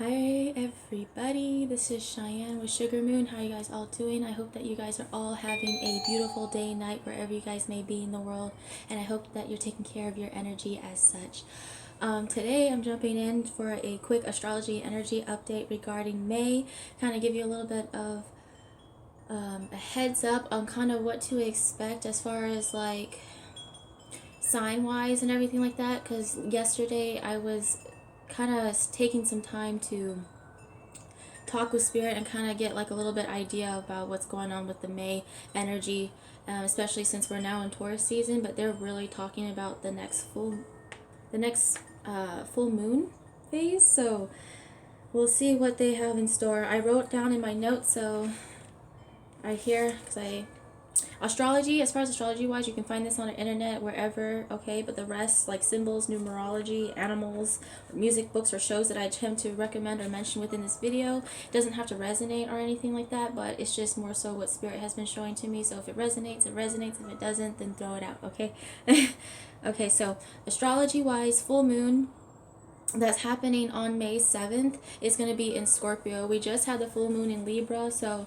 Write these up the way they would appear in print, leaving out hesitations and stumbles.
Hi everybody, this is Cheyenne with Sugarmoon. How you guys all doing? I hope that you guys are all having a beautiful day, night, wherever you guys may be in the world, and I hope that you're taking care of your energy as such. Today I'm jumping in for a quick astrology energy update regarding May, kind of give you a little bit of a heads up on kind of what to expect as far as like sign wise and everything like that, because yesterday I was kind of taking some time to talk with spirit and kind of get like a little bit idea about what's going on with the May energy, especially since we're now in Taurus season. But they're really talking about the next full moon phase. So we'll see what they have in store. I wrote down in my notes, so I hear because I astrology, as far as astrology wise, you can find this on the internet wherever, okay, but the rest, like symbols, numerology, animals, music, books, or shows that I attempt to recommend or mention within this video, doesn't have to resonate or anything like that, but it's just more so what spirit has been showing to me. So if it resonates, it resonates. If it doesn't, then throw it out, okay? Okay, so astrology wise, full moon that's happening on May 7th is going to be in Scorpio. We just had the full moon in Libra, so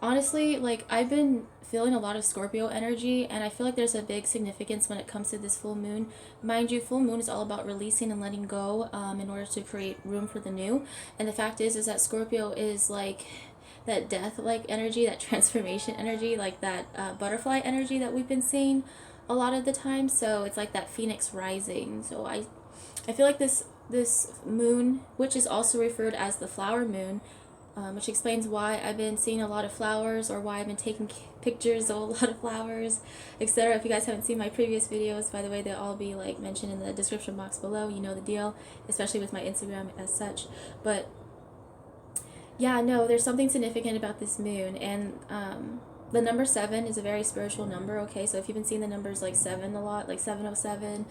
honestly, like, I've been feeling a lot of Scorpio energy, and I feel like there's a big significance when it comes to this full moon. Mind you, full moon is all about releasing and letting go, in order to create room for the new. And the fact is that Scorpio is like that death-like energy, that transformation energy, like that butterfly energy that we've been seeing a lot of the time. So it's like that phoenix rising. So I feel like this moon, which is also referred as the flower moon, which explains why I've been seeing a lot of flowers, or why I've been taking pictures of a lot of flowers, etc. If you guys haven't seen my previous videos, by the way, they'll all be like mentioned in the description box below. You know the deal, especially with my Instagram as such. But yeah, no, there's something significant about this moon, and the number 7 is a very spiritual number, okay? So if you've been seeing the numbers like 7 a lot, like 707,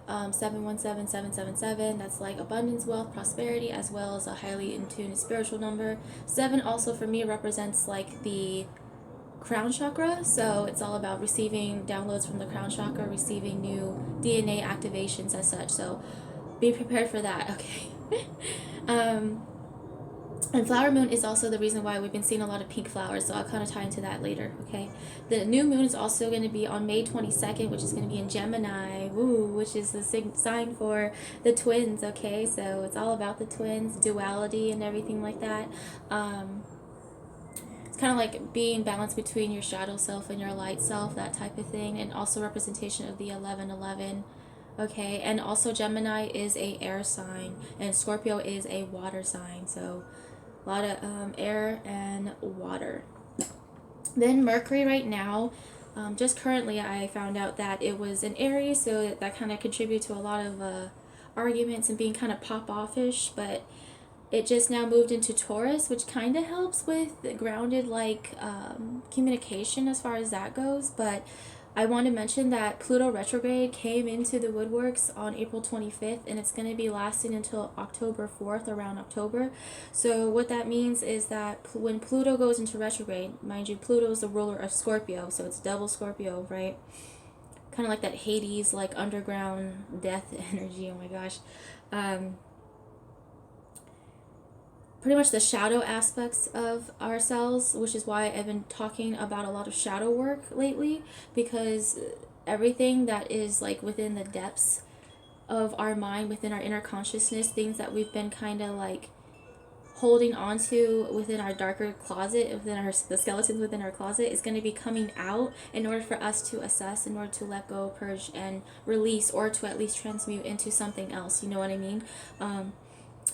717, 777, that's like abundance, wealth, prosperity, as well as a highly in tune spiritual number. 7 also for me represents like the crown chakra, so it's all about receiving downloads from the crown chakra, receiving new DNA activations as such. So be prepared for that, okay? And flower moon is also the reason why we've been seeing a lot of pink flowers, so I'll kind of tie into that later, okay? The new moon is also going to be on May 22nd, which is going to be in Gemini, woo, which is the sign for the twins, okay? So it's all about the twins, duality, and everything like that. It's kind of like being balanced between your shadow self and your light self, that type of thing, and also representation of the 1111. Okay, and also Gemini is a air sign, and Scorpio is a water sign, so a lot of air and water. Then Mercury right now, just currently I found out that it was in Aries, so that kind of contributed to a lot of arguments and being kind of pop-offish, but it just now moved into Taurus, which kind of helps with the grounded like communication as far as that goes. But I want to mention that Pluto retrograde came into the woodworks on April 25th, and it's going to be lasting until October 4th, around October. So what that means is that when Pluto goes into retrograde, mind you, Pluto is the ruler of Scorpio, so it's double Scorpio, right? Kind of like that Hades, like underground death energy. Oh my gosh. Pretty much the shadow aspects of ourselves, which is why I've been talking about a lot of shadow work lately, because everything that is like within the depths of our mind, within our inner consciousness, things that we've been kind of like holding on to within our darker closet, within the skeletons within our closet, is going to be coming out in order for us to assess, in order to let go, purge, and release, or to at least transmute into something else. You know what I mean?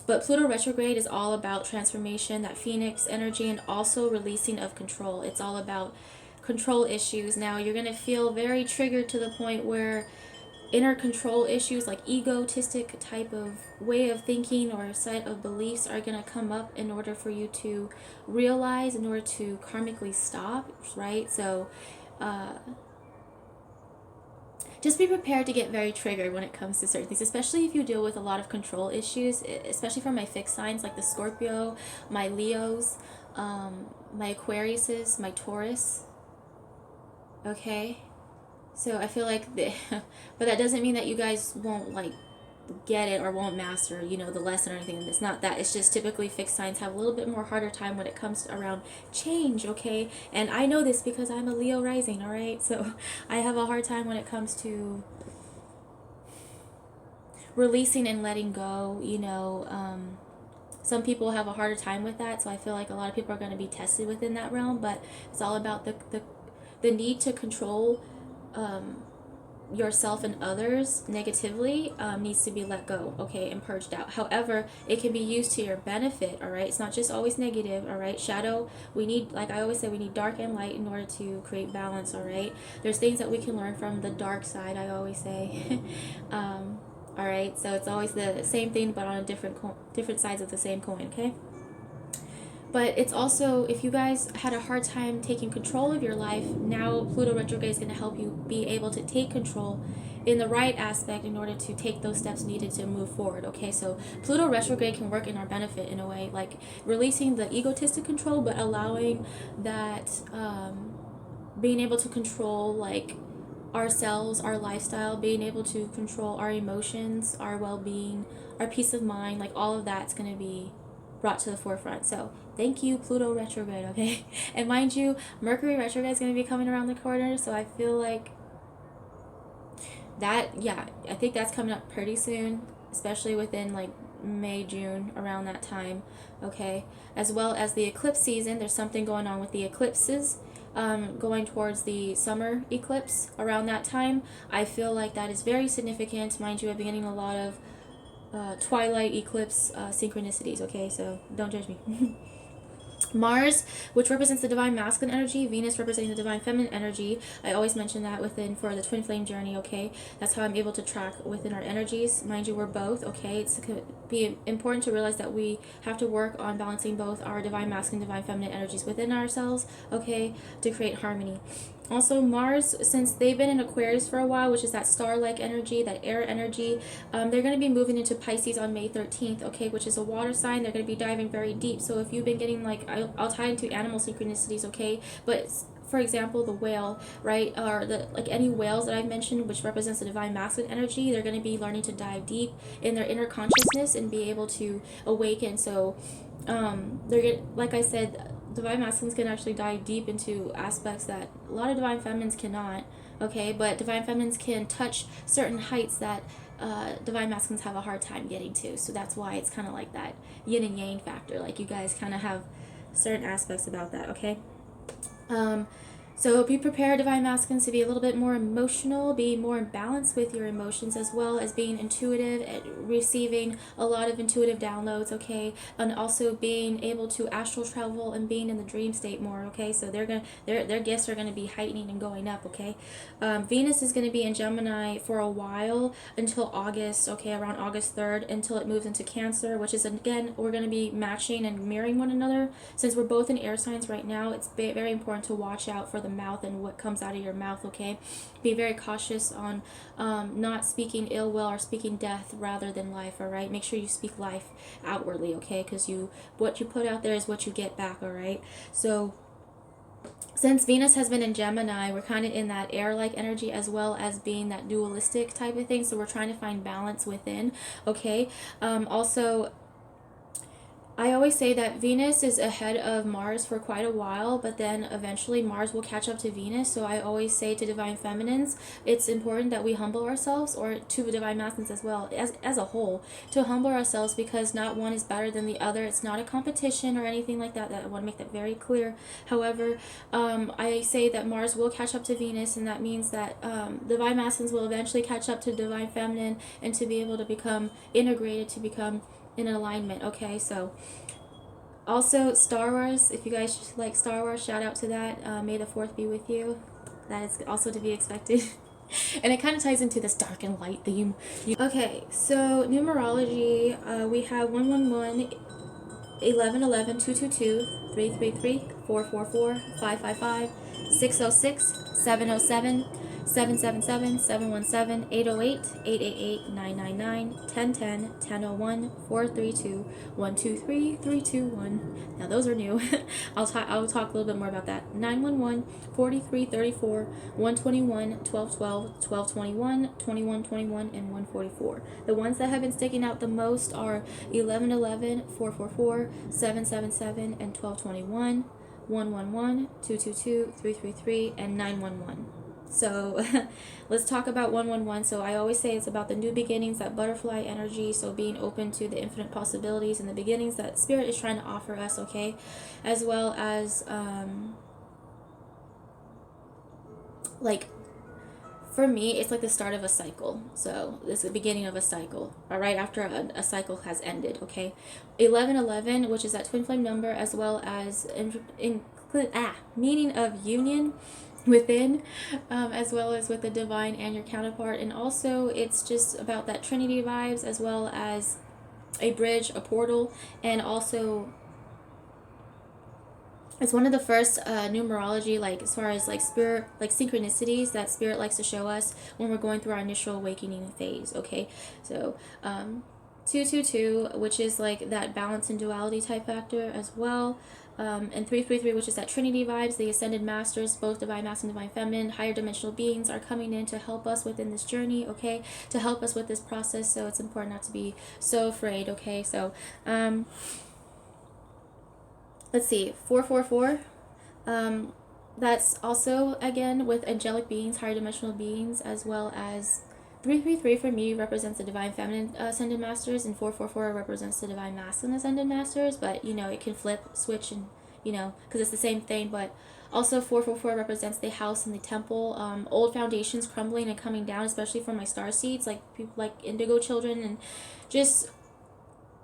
But Pluto retrograde is all about transformation, that phoenix energy, and also releasing of control. It's all about control issues. Now, you're going to feel very triggered to the point where inner control issues, like egotistic type of way of thinking or set of beliefs, are going to come up in order for you to realize, in order to karmically stop, right? So, just be prepared to get very triggered when it comes to certain things, especially if you deal with a lot of control issues, especially for my fixed signs like the Scorpio, my Leos, my Aquariuses, my Taurus. Okay? So I feel like, but that doesn't mean that you guys won't like get it or won't master, you know, the lesson or anything. It's not that. It's just typically fixed signs have a little bit more harder time when it comes to around change, okay? And I know this because I'm a Leo rising, all right? So I have a hard time when it comes to releasing and letting go, you know. Some people have a harder time with that, so I feel like a lot of people are going to be tested within that realm, but it's all about the need to control yourself and others negatively needs to be let go, okay, and purged out. However, it can be used to your benefit, all right? It's not just always negative, all right? Shadow, we need, like I always say, we need dark and light in order to create balance, all right? There's things that we can learn from the dark side, I always say. All right, so it's always the same thing but on a different sides of the same coin, okay? But it's also, if you guys had a hard time taking control of your life, now Pluto retrograde is going to help you be able to take control in the right aspect in order to take those steps needed to move forward, okay? So Pluto retrograde can work in our benefit in a way, like releasing the egotistic control, but allowing that, being able to control, like, ourselves, our lifestyle, being able to control our emotions, our well-being, our peace of mind, like all of that's going to be brought to the forefront. So thank you, Pluto retrograde, okay? And mind you, Mercury retrograde is going to be coming around the corner, so I feel like that, yeah, I think that's coming up pretty soon, especially within like May, June, around that time, okay? As well as the eclipse season, there's something going on with the eclipses. Going towards the summer eclipse around that time. I feel like that is very significant. Mind you, I've been getting a lot of twilight eclipse synchronicities, okay? So don't judge me. Mars, which represents the divine masculine energy, Venus representing the divine feminine energy. I always mention that within for the twin flame journey, okay? That's how I'm able to track within our energies. Mind you, we're both, okay? It's be important to realize that we have to work on balancing both our divine masculine and divine feminine energies within ourselves, okay, to create harmony. Also, Mars, since they've been in Aquarius for a while, which is that star-like energy, that air energy, they're going to be moving into Pisces on May 13th, okay, which is a water sign. They're going to be diving very deep. So if you've been getting, like, I'll tie into animal synchronicities, okay, but for example, the whale, right, or the like any whales that I've mentioned, which represents the divine masculine energy, they're going to be learning to dive deep in their inner consciousness and be able to awaken. So they're going, like I said, divine masculines can actually dive deep into aspects that a lot of divine feminines cannot, okay? But divine feminines can touch certain heights that divine masculines have a hard time getting to. So that's why it's kind of like that yin and yang factor. Like, you guys kind of have certain aspects about that, okay? So be prepared, divine masculines, to be a little bit more emotional, be more in balance with your emotions, as well as being intuitive and receiving a lot of intuitive downloads, okay? And also being able to astral travel and being in the dream state more, okay? So their gifts are gonna be heightening and going up, okay? Venus is gonna be in Gemini for a while until August, okay, around August 3rd, until it moves into Cancer, which is, again, we're gonna be matching and mirroring one another. Since we're both in air signs right now, it's very important to watch out for the mouth and what comes out of your mouth, okay? Be very cautious on not speaking ill will or speaking death rather than life, all right? Make sure you speak life outwardly, okay? Because what you put out there is what you get back, all right? So since Venus has been in Gemini, we're kind of in that air-like energy as well as being that dualistic type of thing. So we're trying to find balance within, okay? Also, I always say that Venus is ahead of Mars for quite a while, but then eventually Mars will catch up to Venus. So I always say to divine feminines, it's important that we humble ourselves, or to divine masculines as well, as a whole, to humble ourselves, because not one is better than the other. It's not a competition or anything like that. I want to make that very clear. However, I say that Mars will catch up to Venus, and that means that divine masculines will eventually catch up to divine feminine, and to be able to become integrated, to become in alignment, okay? So also Star Wars, if you guys like Star Wars, shout out to that. May the 4th be with you. That is also to be expected. And it kind of ties into this dark and light theme. Okay, so numerology, we have 111, 1111, 222, 333, 444, 555, 606, 707, 777-717-808-999-1010-1001-432-123-321. Now those are new. I'll talk a little bit more about that. 911-4334, 121, 1212, 1221, 2121, and 144. The ones that have been sticking out the most are 1111, 444, 777, and 1221, 111, 222, 333, and 911. So let's talk about 111. So I always say it's about the new beginnings, that butterfly energy. So being open to the infinite possibilities and the beginnings that Spirit is trying to offer us, okay? As well as, like, for me, it's like the start of a cycle. So it's the beginning of a cycle, all right, after a cycle has ended, okay? 1111, which is that twin flame number, as well as meaning of union within, as well as with the divine and your counterpart. And also it's just about that Trinity vibes, as well as a bridge, a portal, and also it's one of the first numerology, like as far as like spirit, like synchronicities that Spirit likes to show us when we're going through our initial awakening phase, okay? So 222, which is like that balance and duality type factor as well. And 333, which is that Trinity vibes, the ascended masters, both divine masculine, divine feminine, higher dimensional beings are coming in to help us within this journey, okay? To help us with this process. So it's important not to be so afraid, okay? So let's see, 444. That's also again with angelic beings, higher dimensional beings, as well as 333 for me represents the divine feminine ascended masters, and 444 represents the divine masculine ascended masters. But you know, it can flip, switch, and you know, because it's the same thing. But also 444 represents the house and the temple, old foundations crumbling and coming down, especially for my star seeds, like people like indigo children, and just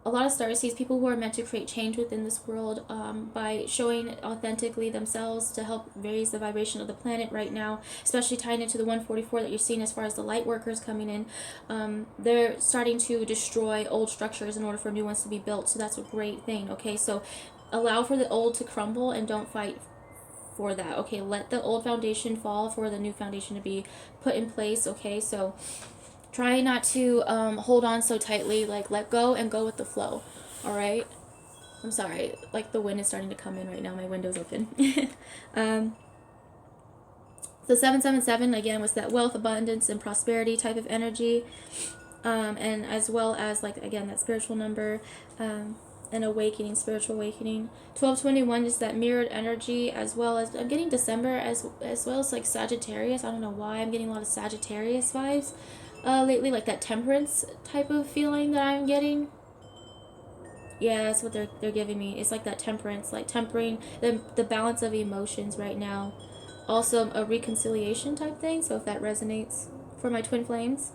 a lot of starseeds, people who are meant to create change within this world by showing authentically themselves to help raise the vibration of the planet right now, especially tying into the 144 that you're seeing as far as the light workers coming in. They're starting to destroy old structures in order for new ones to be built, so that's a great thing, okay? So allow for the old to crumble and don't fight for that, okay? Let the old foundation fall for the new foundation to be put in place, okay? So try not to hold on so tightly, like let go and go with the flow, all right? I'm sorry, like the wind is starting to come in right now, my window's open. The 777, again, was that wealth, abundance, and prosperity type of energy, and as well as, like, again, that spiritual number, an awakening, spiritual awakening. 1221 is that mirrored energy, as well as, I'm getting December, as well as, like, Sagittarius. I don't know why I'm getting a lot of Sagittarius vibes lately, like that temperance type of feeling that I'm getting. Yeah, that's what they're giving me. It's like that temperance, like tempering the balance of emotions right now. Also a reconciliation type thing, so if that resonates for my twin flames.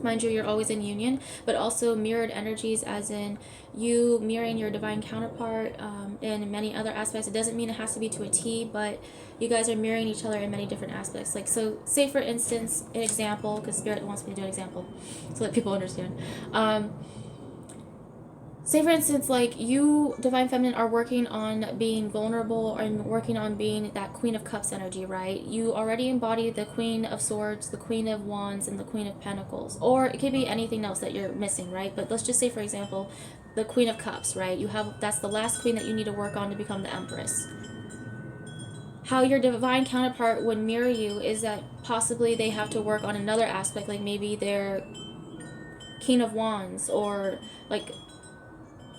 Mind you, you're always in union, but also mirrored energies, as in you mirroring your divine counterpart in many other aspects. It doesn't mean it has to be to a T, but you guys are mirroring each other in many different aspects. Like, so say for instance, an example, because Spirit wants me to do an example so that people understand. Say for instance, like you, divine feminine, are working on being vulnerable and working on being that Queen of Cups energy, right? You already embody the Queen of Swords, the Queen of Wands, and the Queen of Pentacles, or it could be anything else that you're missing, right? But let's just say, for example, the Queen of Cups, right? You have, that's the last queen that you need to work on to become the Empress. How your divine counterpart would mirror you is that possibly they have to work on another aspect, like maybe they're King of Wands, or like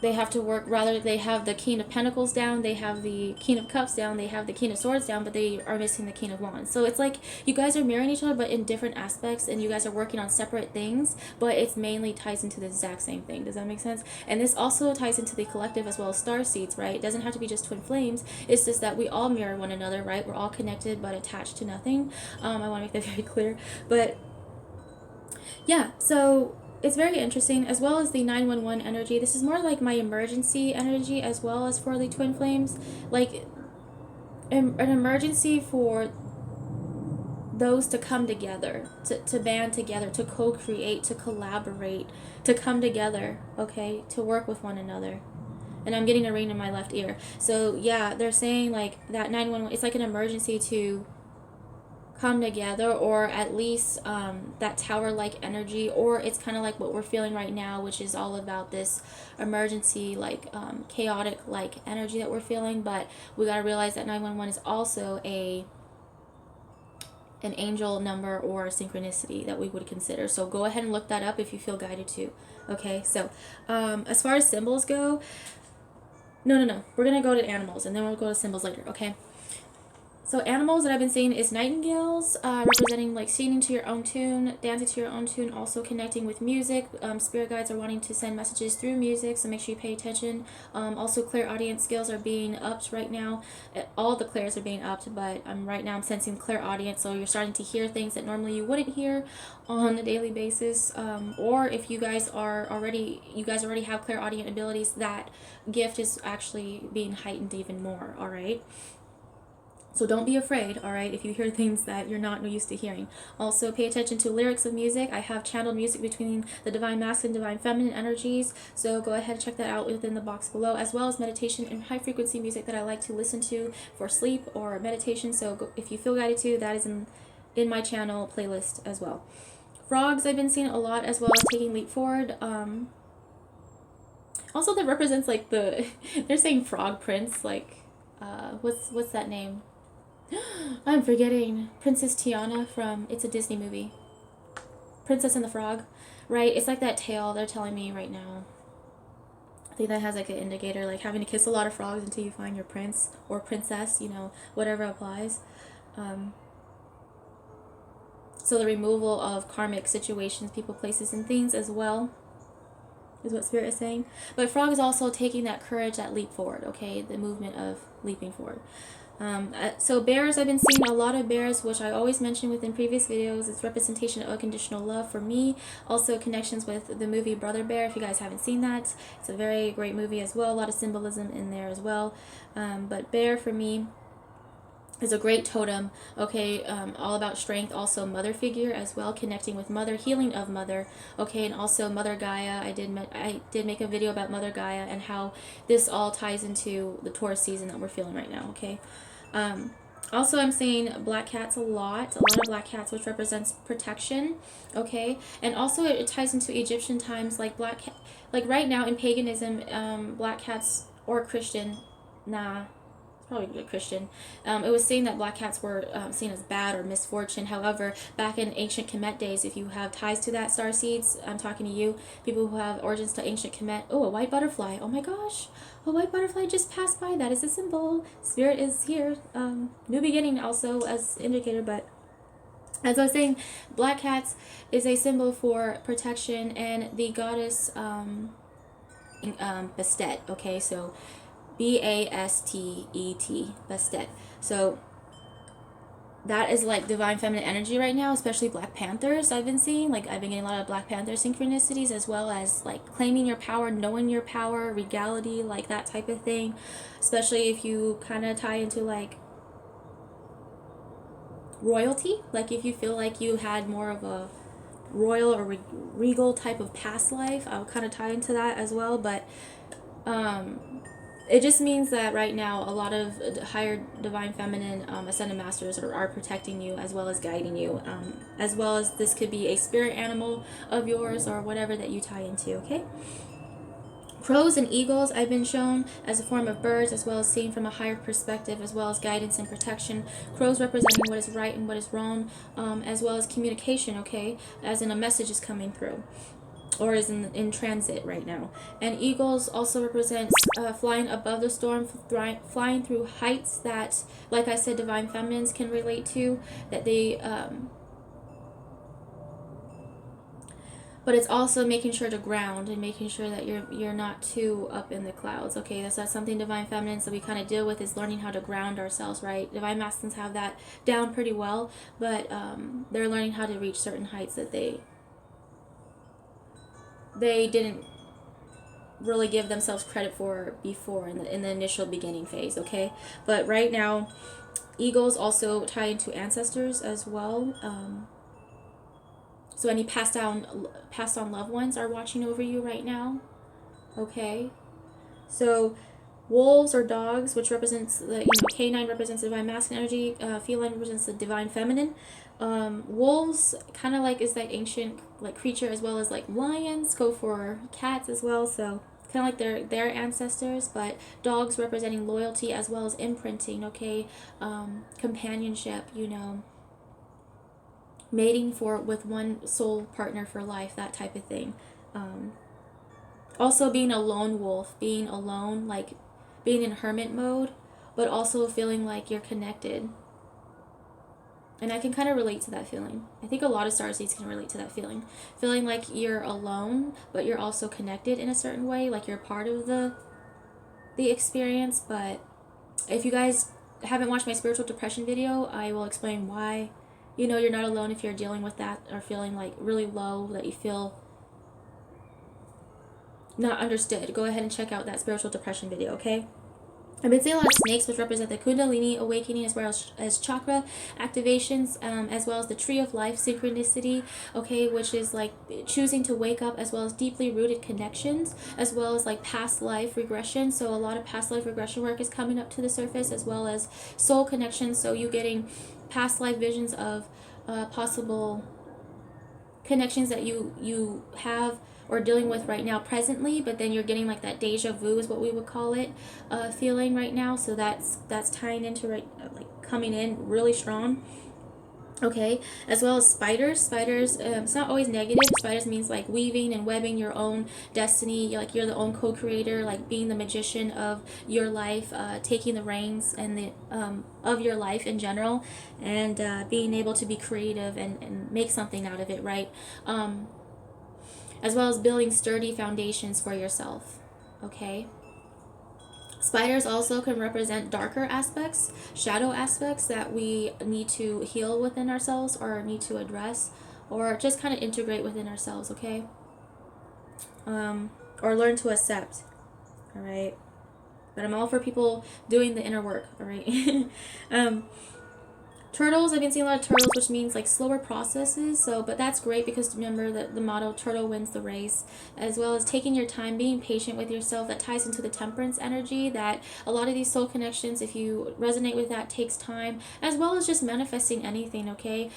they have to work, rather they have the King of Pentacles down, they have the King of Cups down, they have the King of Swords down, but they are missing the King of Wands. So it's like you guys are mirroring each other, but in different aspects, and you guys are working on separate things, but it's mainly ties into the exact same thing. Does that make sense? And this also ties into the collective as well as star seeds, right? It doesn't have to be just twin flames. It's just that we all mirror one another, right? We're all connected but attached to nothing. I want to make that very clear. But yeah, so it's very interesting, as well as the 911 energy. This is more like my emergency energy, as well as for the twin flames, like an emergency for those to come together, to band together, to co-create, to collaborate, to come together, okay, to work with one another. And I'm getting a ring in my left ear. So yeah, they're saying like that 911, it's like an emergency to come together, or at least that tower-like energy, or it's kind of like what we're feeling right now, which is all about this emergency, like chaotic like energy that we're feeling. But we got to realize that 911 is also an angel number or synchronicity that we would consider. So go ahead and look that up if you feel guided to. Okay, so as far as symbols go, no, we're gonna go to animals and then we'll go to symbols later. Okay. So animals that I've been seeing is nightingales, representing like singing to your own tune, dancing to your own tune, also connecting with music. Spirit guides are wanting to send messages through music, so make sure you pay attention. Also, clairaudience skills are being upped right now. All the clairs are being upped, but right now I'm sensing clairaudience, so you're starting to hear things that normally you wouldn't hear on a daily basis. Or if you guys already have clairaudient abilities, that gift is actually being heightened even more. All right. So don't be afraid, all right, if you hear things that you're not used to hearing. Also, pay attention to lyrics of music. I have channeled music between the divine masculine and divine feminine energies, so go ahead and check that out within the box below, as well as meditation and high frequency music that I like to listen to for sleep or meditation. So if you feel guided to, that is in my channel playlist as well. Frogs I've been seeing a lot, as well as taking leap forward. Also, that represents like they're saying frog prince, like what's that name? I'm forgetting. Princess Tiana from, it's a Disney movie. Princess and the Frog, right? It's like that tale they're telling me right now. I think that has like an indicator, like having to kiss a lot of frogs until you find your prince or princess, whatever applies. So the removal of karmic situations, people, places, and things as well is what Spirit is saying. But frog is also taking that courage, that leap forward, okay? The movement of leaping forward. So bears, I've been seeing a lot of bears, which I always mention within previous videos. It's representation of unconditional love for me. Also connections with the movie Brother Bear, if you guys haven't seen that. It's a very great movie as well. A lot of symbolism in there as well. But bear for me is a great totem, okay, all about strength. Also mother figure as well, connecting with mother, healing of mother, okay, and also Mother Gaia. I did make a video about Mother Gaia and how this all ties into the Taurus season that we're feeling right now, okay. Also, I'm seeing black cats a lot of black cats, which represents protection, okay, and also it ties into Egyptian times, like like right now in paganism, black cats or Christian, probably Christian. It was saying that black cats were seen as bad or misfortune. However, back in ancient Kemet days, if you have ties to that, Starseeds, I'm talking to you, people who have origins to ancient Kemet. Oh, a white butterfly. Oh my gosh. A white butterfly just passed by. That is a symbol. Spirit is here. New beginning also as indicator, but as I was saying, black cats is a symbol for protection, and the goddess Bastet, okay, so Bastet, Bastet. So that is like divine feminine energy right now, especially Black Panthers. I've been seeing, like, I've been getting a lot of Black Panther synchronicities, as well as like claiming your power, knowing your power, regality, like that type of thing. Especially if you kind of tie into like royalty, like if you feel like you had more of a royal or regal type of past life, I'll kind of tie into that as well. But it just means that right now a lot of higher divine feminine ascended masters are protecting you, as well as guiding you, as well as this could be a spirit animal of yours or whatever that you tie into, okay? Crows and eagles I've been shown as a form of birds, as well as seen from a higher perspective, as well as guidance and protection. Crows representing what is right and what is wrong, as well as communication, okay, as in a message is coming through, or is in transit right now. And eagles also represents flying above the storm, flying through heights that, like I said, divine feminines can relate to, that they but it's also making sure to ground and making sure that you're not too up in the clouds, okay? That's something divine feminines that we kind of deal with, is learning how to ground ourselves, right? Divine masculines have that down pretty well, but they're learning how to reach certain heights that they didn't really give themselves credit for before in the initial beginning phase, okay? But right now, eagles also tie into ancestors as well. So any passed on loved ones are watching over you right now, okay? So wolves or dogs, which represents the, canine represents the divine masculine energy, feline represents the divine feminine. Wolves kind of like is that ancient like creature, as well as like lions go for cats as well, so kind of like their ancestors. But dogs representing loyalty as well as imprinting, okay, companionship, mating for with one soul partner for life, that type of thing. Also being a lone wolf, being alone, like being in hermit mode, but also feeling like you're connected. And I can kind of relate to that feeling. I think a lot of starseeds can relate to that feeling. Feeling like you're alone, but you're also connected in a certain way, like you're part of the experience. But if you guys haven't watched my spiritual depression video, I will explain why, you're not alone if you're dealing with that or feeling like really low, that you feel not understood. Go ahead and check out that spiritual depression video, okay? I've been seeing a lot of snakes, which represent the Kundalini awakening, as well as chakra activations, as well as the tree of life synchronicity, okay, which is like choosing to wake up, as well as deeply rooted connections, as well as like past life regression. So a lot of past life regression work is coming up to the surface, as well as soul connections. So you getting past life visions of possible connections that you have or dealing with right now presently, but then you're getting like that deja vu is what we would call it, feeling right now. So that's tying into like coming in really strong. Okay, as well as spiders, it's not always negative. Spiders means like weaving and webbing your own destiny. You're the own co-creator, like being the magician of your life, taking the reins and the of your life in general, and being able to be creative and make something out of it, right? As well as building sturdy foundations for yourself. Okay. Spiders also can represent darker aspects, shadow aspects that we need to heal within ourselves or need to address or just kind of integrate within ourselves, okay? Or learn to accept, all right? But I'm all for people doing the inner work, all right? Turtles, I've been seeing a lot of turtles, which means like slower processes. So, but that's great because remember that the motto, turtle wins the race, as well as taking your time, being patient with yourself. That ties into the temperance energy, that a lot of these soul connections, if you resonate with that, takes time, as well as just manifesting anything, okay?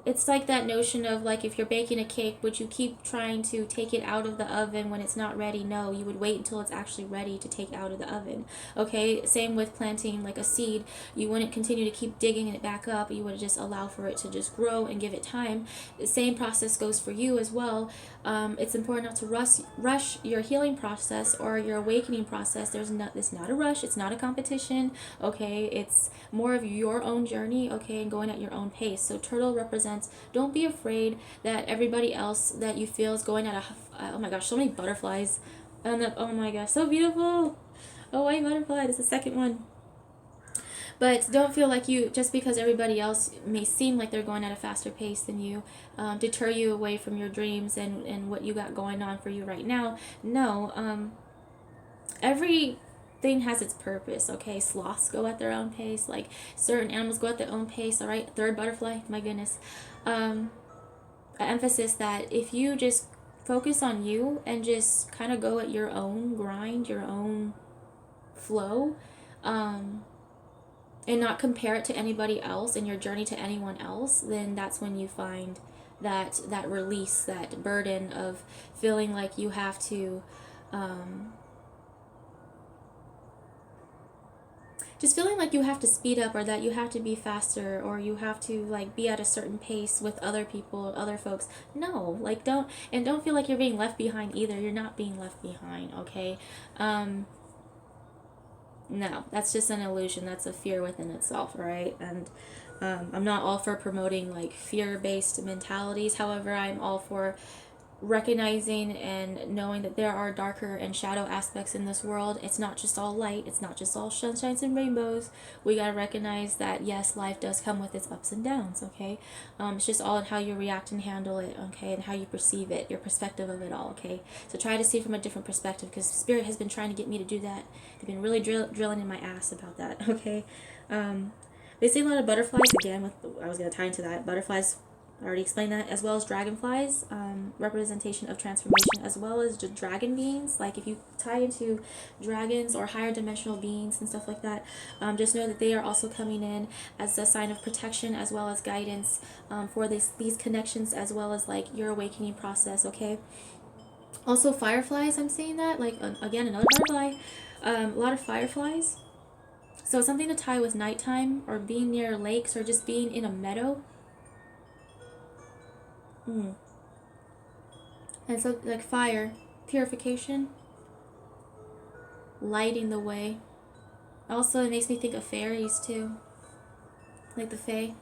It's like that notion of like if you're baking a cake, would you keep trying to take it out of the oven when it's not ready? No, you would wait until it's actually ready to take out of the oven. Okay, same with planting like a seed. You wouldn't continue to keep digging it back up. You would just allow for it to just grow and give it time. The same process goes for you as well. It's important not to rush your healing process or your awakening process. It's not a rush. It's not a competition. Okay, it's more of your own journey. Okay, and going at your own pace. So turtle represents, don't be afraid that everybody else that you feel is going at a, oh my gosh, so many butterflies. And oh my gosh, so beautiful. Oh, white butterfly. This is the second one. But don't feel like you, just because everybody else may seem like they're going at a faster pace than you, deter you away from your dreams and what you got going on for you right now. No, everything has its purpose, okay? Sloths go at their own pace, like certain animals go at their own pace, all right? Third butterfly, my goodness. Emphasis that if you just focus on you and just kind of go at your own grind, your own flow, and not compare it to anybody else and your journey to anyone else, then that's when you find that release, that burden of feeling like you have to just feeling like you have to speed up, or that you have to be faster, or you have to like be at a certain pace with other people, other folks. No, like don't feel like you're being left behind either. You're not being left behind, okay? No, that's just an illusion. That's a fear within itself, right? And I'm not all for promoting like fear-based mentalities. However, I'm all for recognizing and knowing that there are darker and shadow aspects in this world. It's not just all light. It's not just all sunshines and rainbows. We gotta recognize that yes, life does come with its ups and downs, okay? It's just all in how you react and handle it, okay, and how you perceive it, your perspective of it all, okay? So try to see from a different perspective, because Spirit has been trying to get me to do that. They've been really drilling in my ass about that, okay? They see a lot of butterflies again. I was gonna tie into that. Butterflies I already explained that, as well as dragonflies, representation of transformation, as well as just dragon beings. Like if you tie into dragons or higher dimensional beings and stuff like that, just know that they are also coming in as a sign of protection as well as guidance for these connections, as well as like your awakening process, okay? Also fireflies, I'm seeing that, like again, another butterfly, a lot of fireflies. So something to tie with nighttime or being near lakes or just being in a meadow. And so, like fire, purification, lighting the way. Also, it makes me think of fairies too, like the fae.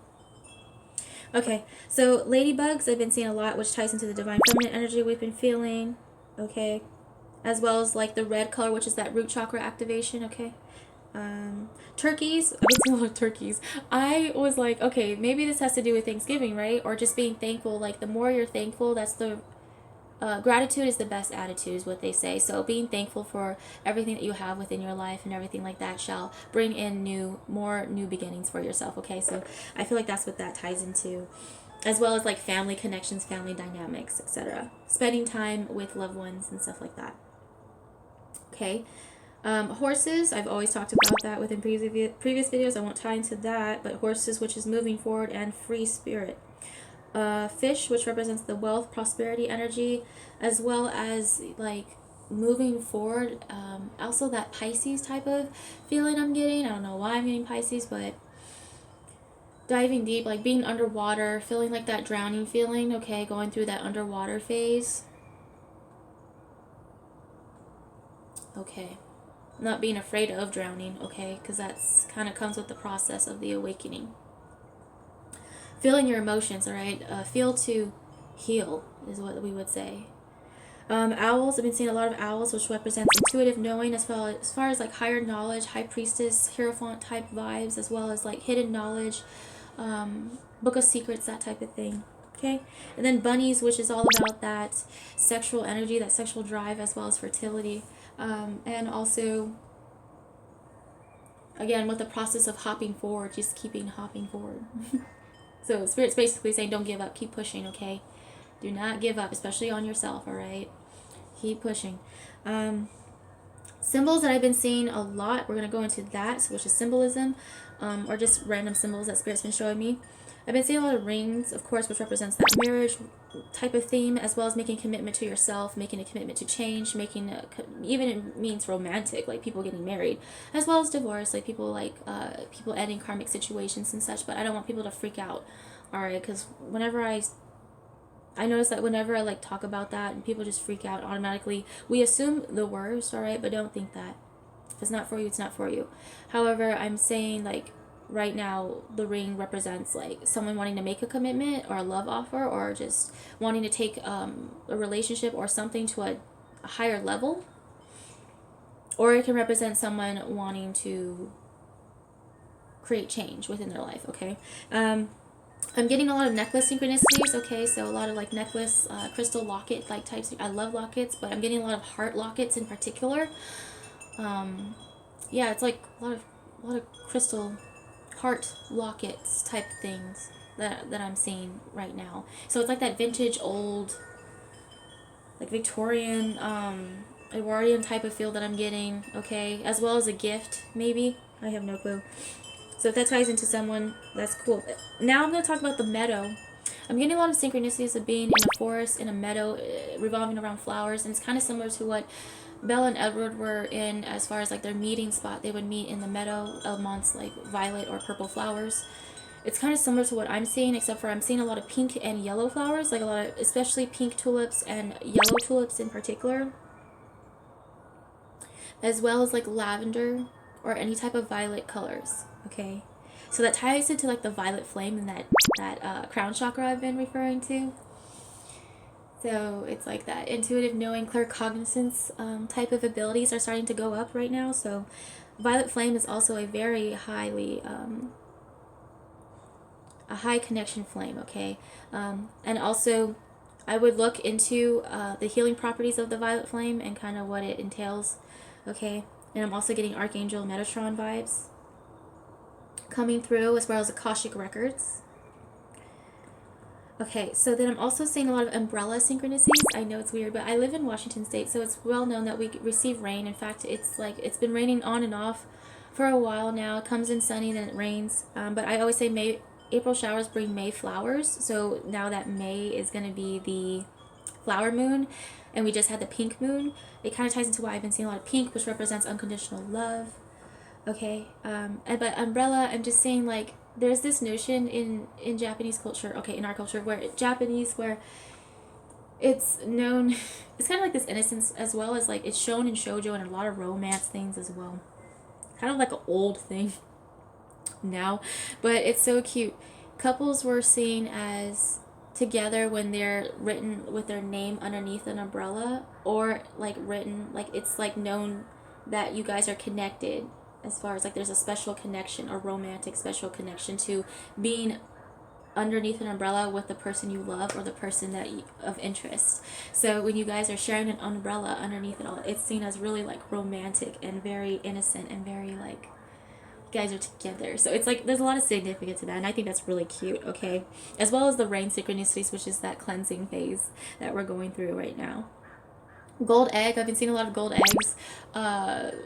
Okay, so ladybugs, I've been seeing a lot, which ties into the divine feminine energy we've been feeling. Okay, as well as like the red color, which is that root chakra activation. Okay. Turkeys, I've been seeing a lot of turkeys. I was like, okay, maybe this has to do with Thanksgiving, right? Or just being thankful. Like the more you're thankful, that's the gratitude is the best attitude, is what they say. So being thankful for everything that you have within your life and everything like that shall bring in more new beginnings for yourself. Okay, so I feel like that's what that ties into, as well as like family connections, family dynamics, etc. Spending time with loved ones and stuff like that. Okay. Horses, I've always talked about that within previous videos. I won't tie into that, but horses, which is moving forward, and free spirit. Fish, which represents the wealth, prosperity energy, as well as like moving forward. Also, that Pisces type of feeling I'm getting. I don't know why I'm getting Pisces, but diving deep, like being underwater, feeling like that drowning feeling, okay, going through that underwater phase. Okay. Not being afraid of drowning, okay, because that's kind of comes with the process of the awakening. Feeling your emotions, all right. Feel to heal is what we would say. Owls, I've been seeing a lot of owls, which represents intuitive knowing, as far as like higher knowledge, high priestess, hierophant type vibes, as well as like hidden knowledge, book of secrets, that type of thing. Okay, and then bunnies, which is all about that sexual energy, that sexual drive, as well as fertility, and also again with the process of hopping forward, just keeping hopping forward. So spirit's basically saying don't give up, keep pushing, okay? Do not give up, especially on yourself, all right? Keep pushing. Symbols that I've been seeing a lot, we're going to go into that, which is symbolism, or just random symbols that spirit's been showing me. I've been seeing a lot of rings, of course, which represents that marriage type of theme, as well as making a commitment to yourself, making a commitment to change, even it means romantic, like people getting married, as well as divorce, like people people ending karmic situations and such. But I don't want people to freak out, all right? Because whenever I notice that whenever I like talk about that and people just freak out automatically, we assume the worst, all right? But don't think that. If it's not for you, it's not for you. However, I'm saying like right now the ring represents like someone wanting to make a commitment or a love offer, or just wanting to take a relationship or something to a higher level, or it can represent someone wanting to create change within their life. Okay, I'm getting a lot of necklace synchronicities. Okay, so a lot of like necklace, crystal locket like types. I love lockets, but I'm getting a lot of heart lockets in particular. Yeah, it's like a lot of crystal heart lockets type things that I'm seeing right now. So it's like that vintage old, like Victorian, Edwardian type of feel that I'm getting, okay? As well as a gift, maybe. I have no clue. So if that ties into someone, that's cool. Now I'm going to talk about the meadow. I'm getting a lot of synchronicities of being in a forest, in a meadow, revolving around flowers, and it's kind of similar to what Bella and Edward were in as far as like their meeting spot. They would meet in the meadow amongst like violet or purple flowers. It's kind of similar to what I'm seeing, except for I'm seeing a lot of pink and yellow flowers, like a lot of, especially pink tulips and yellow tulips in particular, as well as like lavender or any type of violet colors. Okay, so that ties into like the violet flame and that crown chakra I've been referring to. So it's like that intuitive knowing, claircognizance type of abilities are starting to go up right now. So violet flame is also a very highly a high connection flame. Okay, and also I would look into the healing properties of the violet flame and kind of what it entails. Okay, and I'm also getting Archangel Metatron vibes coming through, as well as Akashic records. Okay, so then I'm also seeing a lot of umbrella synchronicities. I know it's weird, but I live in Washington State, so it's well known that we receive rain. In fact, it's like it's been raining on and off for a while now. It comes in sunny, then it rains. But I always say April showers bring May flowers. So now that May is going to be the flower moon, and we just had the pink moon, it kind of ties into why I've been seeing a lot of pink, which represents unconditional love. Okay, but umbrella, I'm just saying, like, there's this notion in Japanese culture, okay, in our culture, where it's known, it's kind of like this innocence, as well as like it's shown in shoujo and a lot of romance things as well, kind of like an old thing now, but it's so cute. Couples were seen as together when they're written with their name underneath an umbrella, or like written, like it's like known that you guys are connected, as far as like there's a special connection, a romantic special connection to being underneath an umbrella with the person you love, or the person of interest. So when you guys are sharing an umbrella underneath it all, it's seen as really like romantic and very innocent and very like you guys are together. So it's like there's a lot of significance to that, and I think that's really cute. Okay, as well as the rain synchronicities, which is that cleansing phase that we're going through right now. Gold egg, I've been seeing a lot of gold eggs,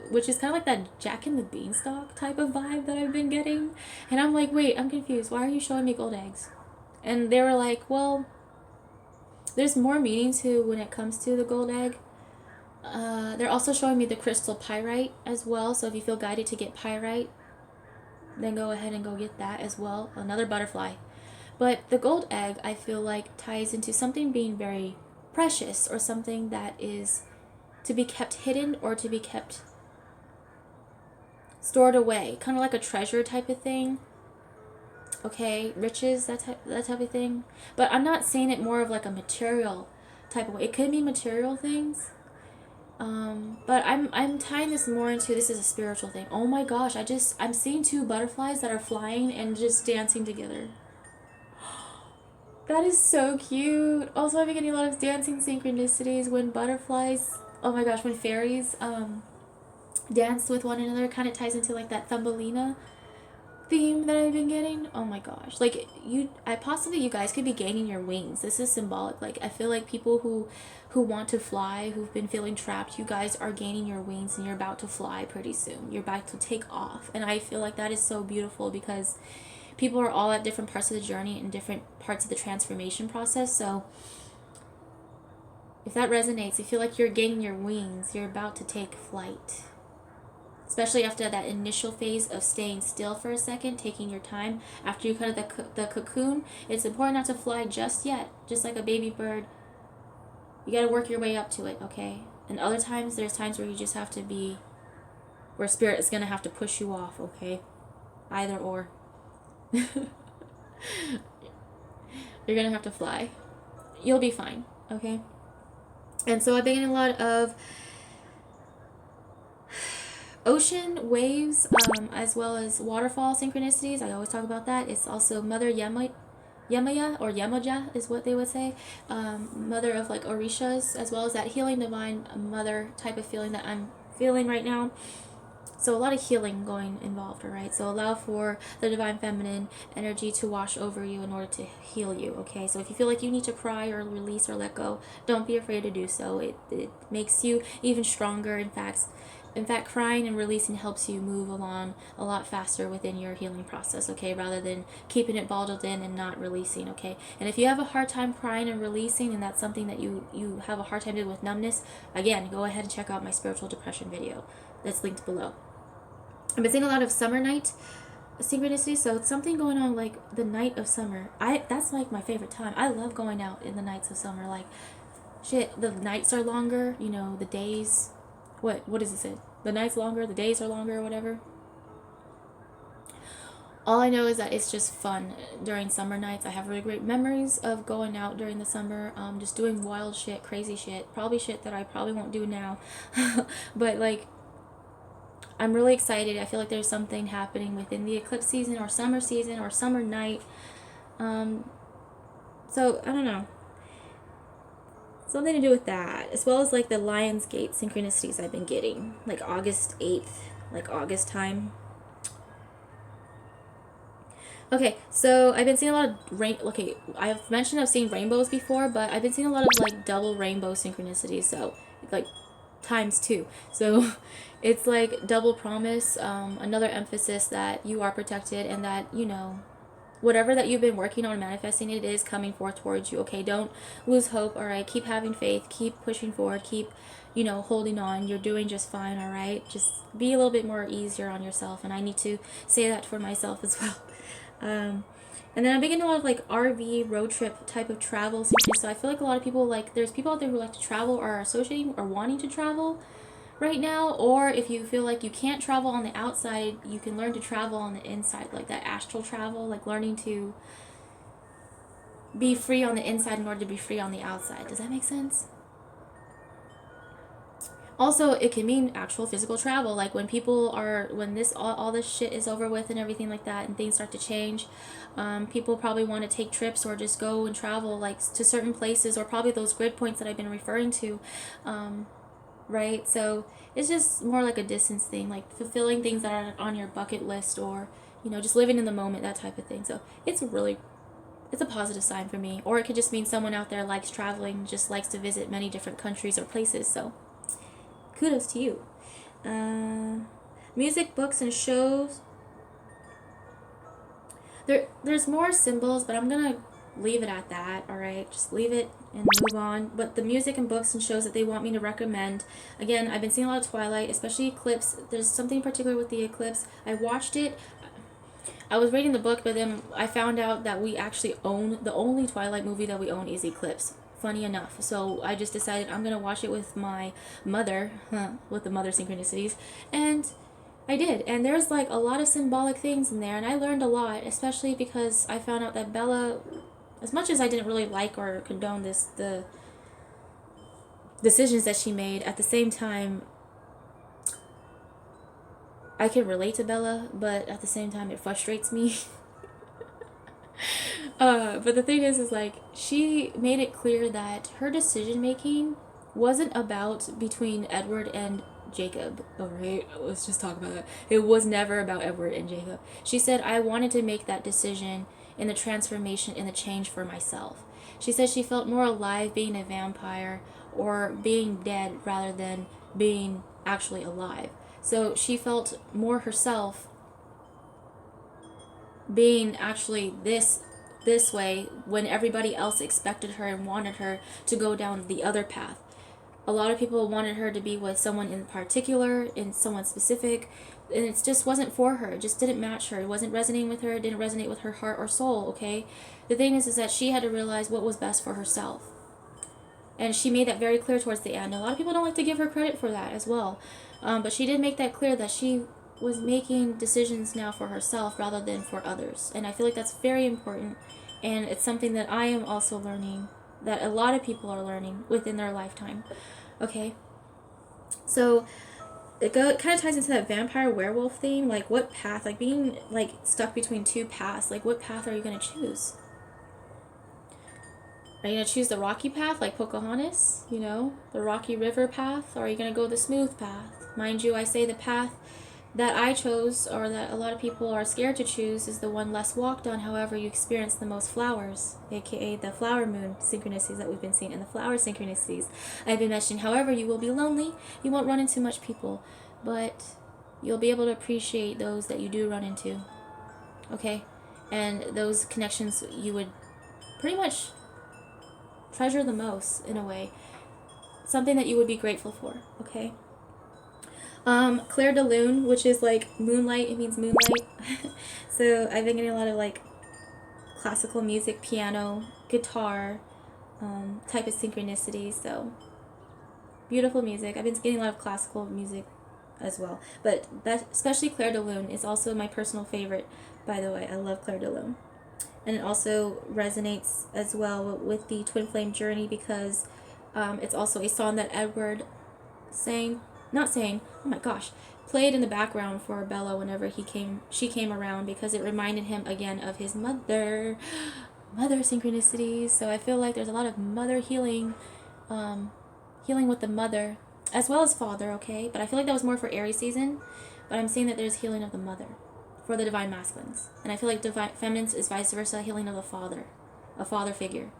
which is kind of like that Jack and the Beanstalk type of vibe that I've been getting. And I'm like, wait, I'm confused. Why are you showing me gold eggs? And they were like, well, there's more meaning to when it comes to the gold egg. They're also showing me the crystal pyrite as well. So if you feel guided to get pyrite, then go ahead and go get that as well. Another butterfly. But the gold egg, I feel like, ties into something being very precious, or something that is to be kept hidden, or to be kept stored away, kind of like a treasure type of thing. Okay, riches, that type of thing. But I'm not seeing it more of like a material type of way. It could be material things, but I'm tying this more into, this is a spiritual thing. Oh my gosh, I'm seeing two butterflies that are flying and just dancing together. That is so cute. Also, I've been getting a lot of dancing synchronicities when butterflies, oh my gosh, when fairies dance with one another. Kind of ties into like that Thumbelina theme that I've been getting. Oh my gosh. Like you guys could be gaining your wings. This is symbolic. Like I feel like people who want to fly, who've been feeling trapped, you guys are gaining your wings and you're about to fly pretty soon. You're about to take off. And I feel like that is so beautiful, because people are all at different parts of the journey and different parts of the transformation process. So if that resonates, you feel like you're gaining your wings, you're about to take flight. Especially after that initial phase of staying still for a second, taking your time. After you cut the cocoon, it's important not to fly just yet. Just like a baby bird, you got to work your way up to it, okay? And other times, there's times where you just have to be, where spirit is going to have to push you off, okay? Either or. You're going to have to fly. You'll be fine, okay? And so I've been getting a lot of ocean waves, as well as waterfall synchronicities. I always talk about that. It's also Mother Yemaya, or Yemoja is what they would say. Mother of like Orishas, as well as that healing divine mother type of feeling that I'm feeling right now. So a lot of healing going involved, all right? So allow for the divine feminine energy to wash over you in order to heal you, okay? So if you feel like you need to cry or release or let go, don't be afraid to do so. It makes you even stronger. In fact, crying and releasing helps you move along a lot faster within your healing process, okay? Rather than keeping it bottled in and not releasing, okay? And if you have a hard time crying and releasing, and that's something that you have a hard time doing with numbness, again, go ahead and check out my spiritual depression video that's linked below. I've been seeing a lot of summer night synchronicity, so it's something going on like the night of summer. That's like my favorite time. I love going out in the nights of summer. Like, shit, the nights are longer, the days. What does it say? The nights longer, the days are longer, or whatever. All I know is that it's just fun during summer nights. I have really great memories of going out during the summer, just doing wild shit, crazy shit, probably shit that I probably won't do now. But like, I'm really excited. I feel like there's something happening within the eclipse season, or summer night. So I don't know. Something to do with that, as well as like the Lionsgate synchronicities I've been getting, like August 8th, like August time. Okay, so I've been seeing a lot of okay, I've mentioned I've seen rainbows before, but I've been seeing a lot of like double rainbow synchronicities, so like times two. So it's like double promise, another emphasis that you are protected and that, you know, whatever that you've been working on manifesting, it is coming forth towards you. Okay, don't lose hope. All right, keep having faith, keep pushing forward, keep, you know, holding on. You're doing just fine. All right, just be a little bit more easier on yourself, and I need to say that for myself as well. And then I'm big into a lot of like RV road trip type of travel. So I feel like a lot of people, like, there's people out there who like to travel or are associating or wanting to travel right now. Or if you feel like you can't travel on the outside, you can learn to travel on the inside, like that astral travel, like learning to be free on the inside in order to be free on the outside. Does that make sense? Also, it can mean actual physical travel, like when people are, when this all this shit is over with and everything like that, and things start to change. People probably want to take trips or just go and travel like to certain places, or probably those grid points that I've been referring to, right? So it's just more like a distance thing, like fulfilling things that are on your bucket list, or, you know, just living in the moment, that type of thing. So it's a positive sign for me. Or it could just mean someone out there likes traveling, just likes to visit many different countries or places. So kudos to you. Music, books, and shows. There's more symbols, but I'm gonna leave it at that. All right, just leave it and move on. But the music and books and shows that they want me to recommend. Again, I've been seeing a lot of Twilight, especially eclipse. There's something particular with the eclipse. I watched it. I was reading the book, but then I found out that we actually own the only Twilight movie that we own is Eclipse. Funny enough. So I just decided I'm going to watch it with my mother, with the mother synchronicities. And I did. And there's like a lot of symbolic things in there. And I learned a lot, especially because I found out that Bella, as much as I didn't really like or condone the decisions that she made, at the same time, I can relate to Bella, but at the same time, it frustrates me. But the thing is like, she made it clear that her decision making wasn't about between Edward and Jacob. Alright, let's just talk about that. It was never about Edward and Jacob. She said, I wanted to make that decision in the transformation, in the change for myself. She said she felt more alive being a vampire or being dead rather than being actually alive. So she felt more herself being actually this way when everybody else expected her and wanted her to go down the other path. A lot of people wanted her to be with someone in particular, in someone specific, and it just wasn't for her. It just didn't match her. It wasn't resonating with her. It didn't resonate with her heart or soul, okay? The thing is that she had to realize what was best for herself. And she made that very clear towards the end. A lot of people don't like to give her credit for that as well. But she did make that clear that she was making decisions now for herself rather than for others. And I feel like that's very important. And it's something that I am also learning, that a lot of people are learning within their lifetime. Okay? So it kind of ties into that vampire werewolf theme. Like, what path? Like, being like stuck between two paths. Like, what path are you going to choose? Are you going to choose the rocky path like Pocahontas? You know, the rocky river path? Or are you going to go the smooth path? Mind you, I say the path that I chose, or that a lot of people are scared to choose, is the one less walked on. However, you experience the most flowers, aka the flower moon synchronicities that we've been seeing, and the flower synchronicities I've been mentioning. However, you will be lonely. You won't run into much people, but you'll be able to appreciate those that you do run into. Okay? And those connections you would pretty much treasure the most, in a way. Something that you would be grateful for. Okay? Clair de Lune, which is like moonlight. It means moonlight. So I've been getting a lot of like classical music, piano, guitar, type of synchronicities. So beautiful music. I've been getting a lot of classical music as well. But especially Clair de Lune is also my personal favorite, by the way. I love Clair de Lune. And it also resonates as well with the Twin Flame Journey, because it's also a song that Edward played in the background for Bella whenever she came around, because it reminded him again of his mother synchronicities. So I feel like there's a lot of mother healing with the mother as well as father, okay? But I feel like that was more for Aries season, but I'm seeing that there's healing of the mother. for the divine masculines. And I feel like divine feminines is vice versa, healing of a father figure.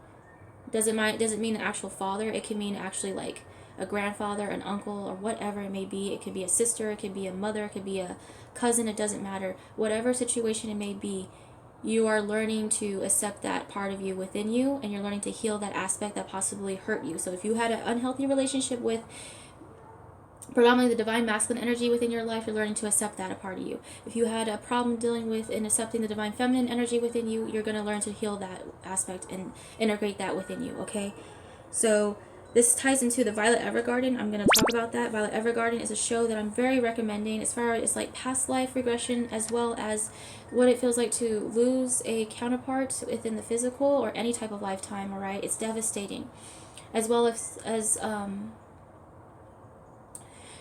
Doesn't mean an actual father. It can mean actually like a grandfather, an uncle, or whatever it may be. It could be a sister, it could be a mother, it could be a cousin, it doesn't matter. Whatever situation it may be, you are learning to accept that part of you within you, and you're learning to heal that aspect that possibly hurt you. So if you had an unhealthy relationship with predominantly the divine masculine energy within your life, you're learning to accept that a part of you. If you had a problem dealing with and accepting the divine feminine energy within you, you're going to learn to heal that aspect and integrate that within you, okay? So this ties into the Violet Evergarden. I'm going to talk about that. Violet Evergarden is a show that I'm very recommending as far as like past life regression, as well as what it feels like to lose a counterpart within the physical or any type of lifetime, all right? It's devastating. As well as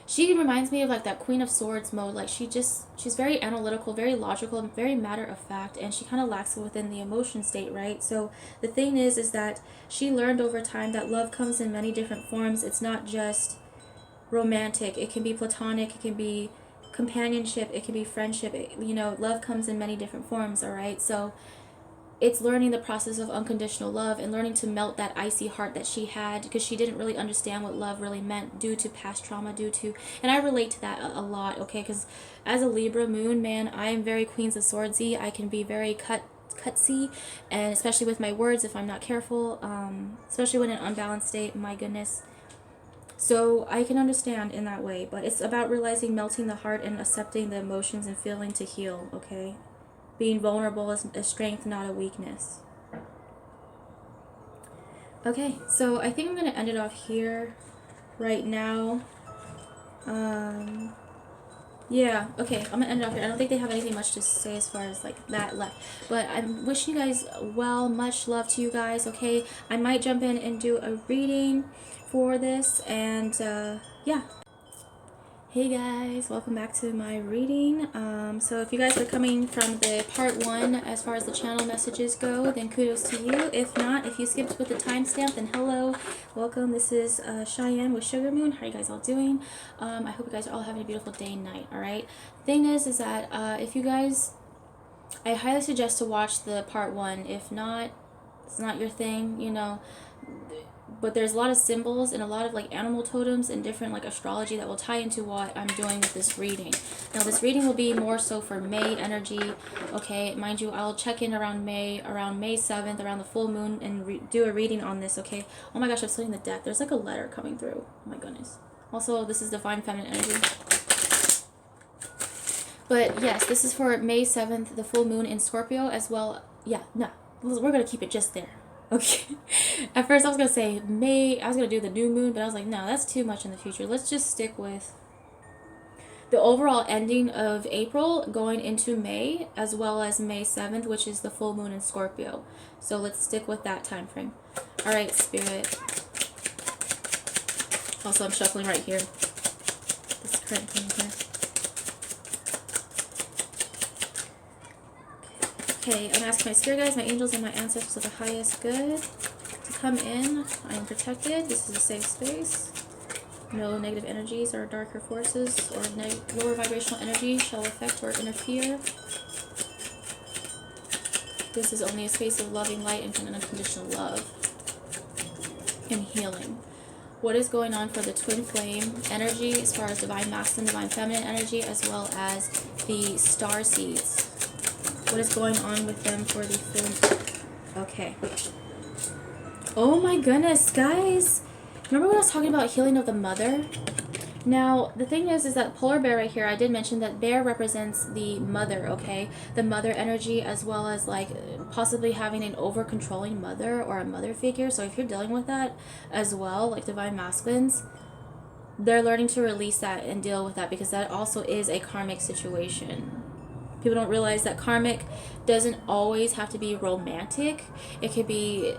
she reminds me of like that Queen of Swords mode. Like she's very analytical, very logical, very matter of fact, and she kind of lacks within the emotion state, right? So the thing is that she learned over time that love comes in many different forms. It's not just romantic. It can be platonic. It can be companionship. It can be friendship. Love comes in many different forms, all right? So it's learning the process of unconditional love and learning to melt that icy heart that she had, because she didn't really understand what love really meant due to past trauma, and I relate to that a lot, okay? Because as a Libra moon, man, I am very Queens of Swordsy. I can be very cutsy, and especially with my words if I'm not careful, especially when in an unbalanced state, my goodness. So I can understand in that way, but it's about realizing, melting the heart, and accepting the emotions and feeling to heal, okay? Being vulnerable is a strength, not a weakness. Okay, so I think I'm going to end it off here right now. Yeah, okay, I'm going to end it off here. I don't think they have anything much to say as far as like that left. But I'm wishing you guys well, much love to you guys, okay? I might jump in and do a reading for this, and yeah. Hey guys, welcome back to my reading. So if you guys are coming from the part 1 as far as the channel messages go, then kudos to you. If not, if you skipped with the timestamp, then hello, welcome. This is Cheyenne with Sugarmoon. How are you guys all doing? I hope you guys are all having a beautiful day and night, alright? Thing is that if you guys, I highly suggest to watch the part 1. If not, it's not your thing, but there's a lot of symbols and a lot of like animal totems and different like astrology that will tie into what I'm doing with this reading. Now this reading will be more so for May energy, okay? Mind you, I'll check in around May 7th, around the full moon, and do a reading on this, okay? Oh my gosh, I'm studying the deck. There's like a letter coming through. Oh my goodness. Also, this is divine feminine energy. But yes, this is for May 7th, the full moon in Scorpio as well. Yeah, no, we're going to keep it just there. Okay. At first I was going to say May, I was going to do the new moon, but I was like, no, that's too much in the future. Let's just stick with the overall ending of April going into May, as well as May 7th, which is the full moon in Scorpio. So let's stick with that time frame. All right, Spirit. Also, I'm shuffling right here. This current thing here. Okay, I'm asking my spirit guides, my angels, and my ancestors of the highest good to come in. I am protected. This is a safe space. No negative energies or darker forces or lower vibrational energy shall affect or interfere. This is only a space of loving light and unconditional love and healing. What is going on for the twin flame energy as far as divine masculine, divine feminine energy, as well as the star seeds? What is going on with them for the full? Okay. Oh my goodness, guys. Remember when I was talking about healing of the mother? Now, the thing is that polar bear right here, I did mention that bear represents the mother, okay? The mother energy, as well as like possibly having an over-controlling mother or a mother figure. So if you're dealing with that as well, like divine masculines, they're learning to release that and deal with that, because that also is a karmic situation. People don't realize that karmic doesn't always have to be romantic. It could be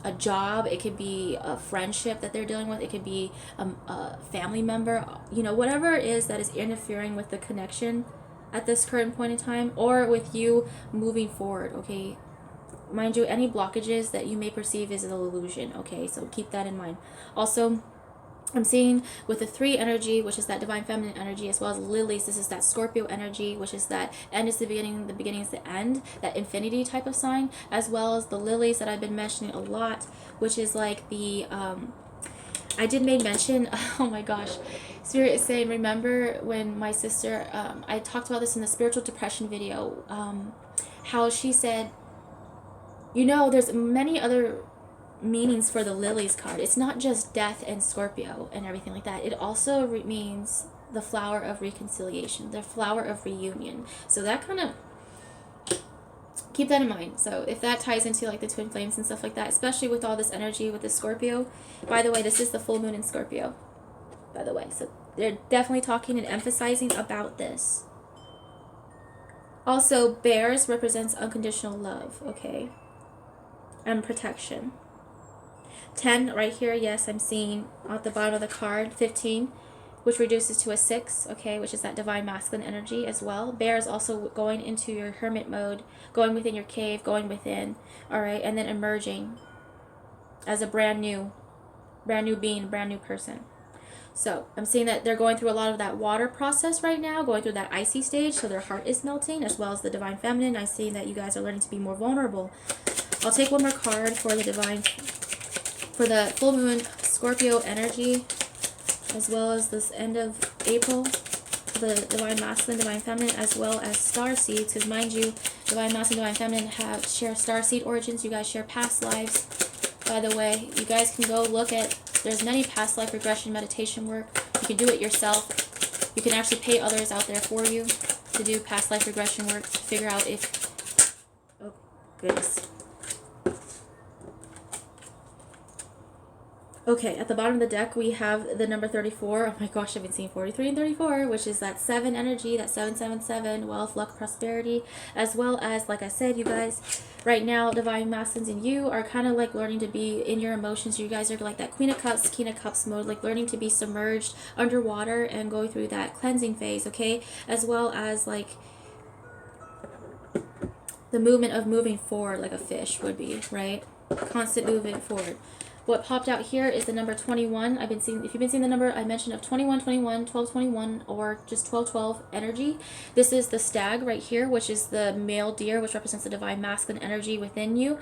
a job. It could be a friendship that they're dealing with. It could be a family member. Whatever it is that is interfering with the connection at this current point in time, or with you moving forward, okay? Mind you, any blockages that you may perceive is an illusion, okay? So keep that in mind. Also, I'm seeing with the 3 energy, which is that divine feminine energy, as well as lilies, this is that Scorpio energy, which is that end is the beginning is the end, that infinity type of sign, as well as the lilies that I've been mentioning a lot, which is like the, I did make mention, oh my gosh, Spirit is saying, remember when my sister, I talked about this in the spiritual depression video, how she said, you know, there's many other meanings for the lilies card. It's not just death and Scorpio and everything like that. It also means the flower of reconciliation, the flower of reunion. So that kind of, keep that in mind. So if that ties into like the twin flames and stuff like that, especially with all this energy with the Scorpio. By the way, this is the full moon in Scorpio, by the way. So they're definitely talking and emphasizing about this. Also, bears represents unconditional love, okay? And protection. 10 right here, yes, I'm seeing at the bottom of the card. 15, which reduces to a 6, okay, which is that divine masculine energy as well. Bear is also going into your hermit mode, going within your cave, going within, all right, and then emerging as a brand new being, brand new person. So I'm seeing that they're going through a lot of that water process right now, going through that icy stage, so their heart is melting, as well as the divine feminine. I see that you guys are learning to be more vulnerable. I'll take one more card for the divine, for the full moon Scorpio energy, as well as this end of April, the divine masculine, divine feminine, as well as starseeds. Because mind you, divine masculine, divine feminine share starseed origins. You guys share past lives. By the way, you guys can go look at, there's many past life regression meditation work. You can do it yourself. You can actually pay others out there for you to do past life regression work to figure out if, oh goodness. Okay, at the bottom of the deck, we have the number 34. Oh my gosh, I've been seeing 43 and 34, which is that 7 energy, that 777, wealth, luck, prosperity, as well as, like I said, you guys, right now, divine masculines and you are kind of like learning to be in your emotions. You guys are like that Queen of Cups, King of Cups mode, like learning to be submerged underwater and going through that cleansing phase, okay? As well as like the movement of moving forward like a fish would be, right? Constant movement forward. What popped out here is the number 21. I've been seeing, if you've been seeing the number I mentioned of 21, 21, 12, 21, or just 12, 12 energy, this is the stag right here, which is the male deer, which represents the divine masculine energy within you.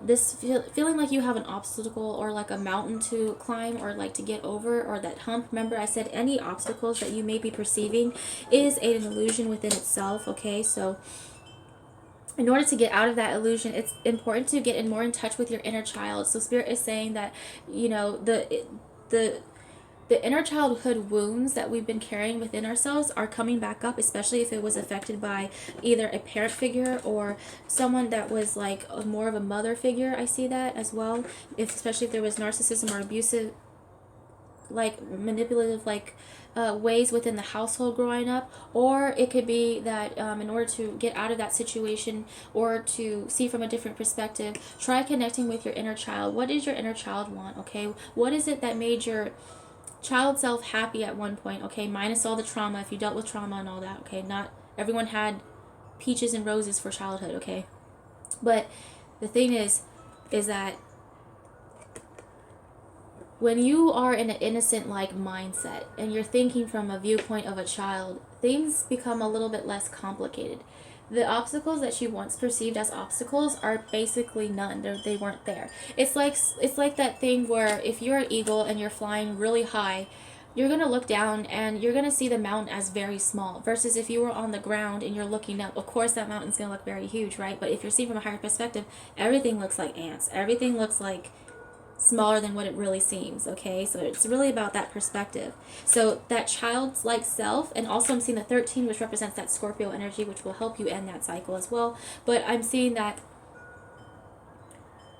This feeling like you have an obstacle or like a mountain to climb or like to get over, or that hump. Remember I said any obstacles that you may be perceiving is an illusion within itself, okay? So in order to get out of that illusion, it's important to get more in touch with your inner child. So Spirit is saying that, you know, the inner childhood wounds that we've been carrying within ourselves are coming back up, especially if it was affected by either a parent figure or someone that was like more of a mother figure. I see that as well, especially if there was narcissism or abusive, like manipulative, like ways within the household growing up. Or it could be that in order to get out of that situation or to see from a different perspective, try connecting with your inner child. What does your inner child want? Okay, what is it that made your child self happy at one point? Okay, minus all the trauma, if you dealt with trauma and all that. Okay, not everyone had peaches and roses for childhood. Okay, but the thing is that when you are in an innocent like mindset and you're thinking from a viewpoint of a child, things become a little bit less complicated. The obstacles that you once perceived as obstacles are basically none. They weren't there. It's like that thing where if you're an eagle and you're flying really high, you're going to look down and you're going to see the mountain as very small, versus if you were on the ground and you're looking up, of course that mountain's going to look very huge, right? But if you're seeing from a higher perspective, everything looks like ants. Everything looks like smaller than what it really seems, okay? So it's really about that perspective. So that child's like self, and also I'm seeing the 13, which represents that Scorpio energy, which will help you end that cycle as well. But I'm seeing that,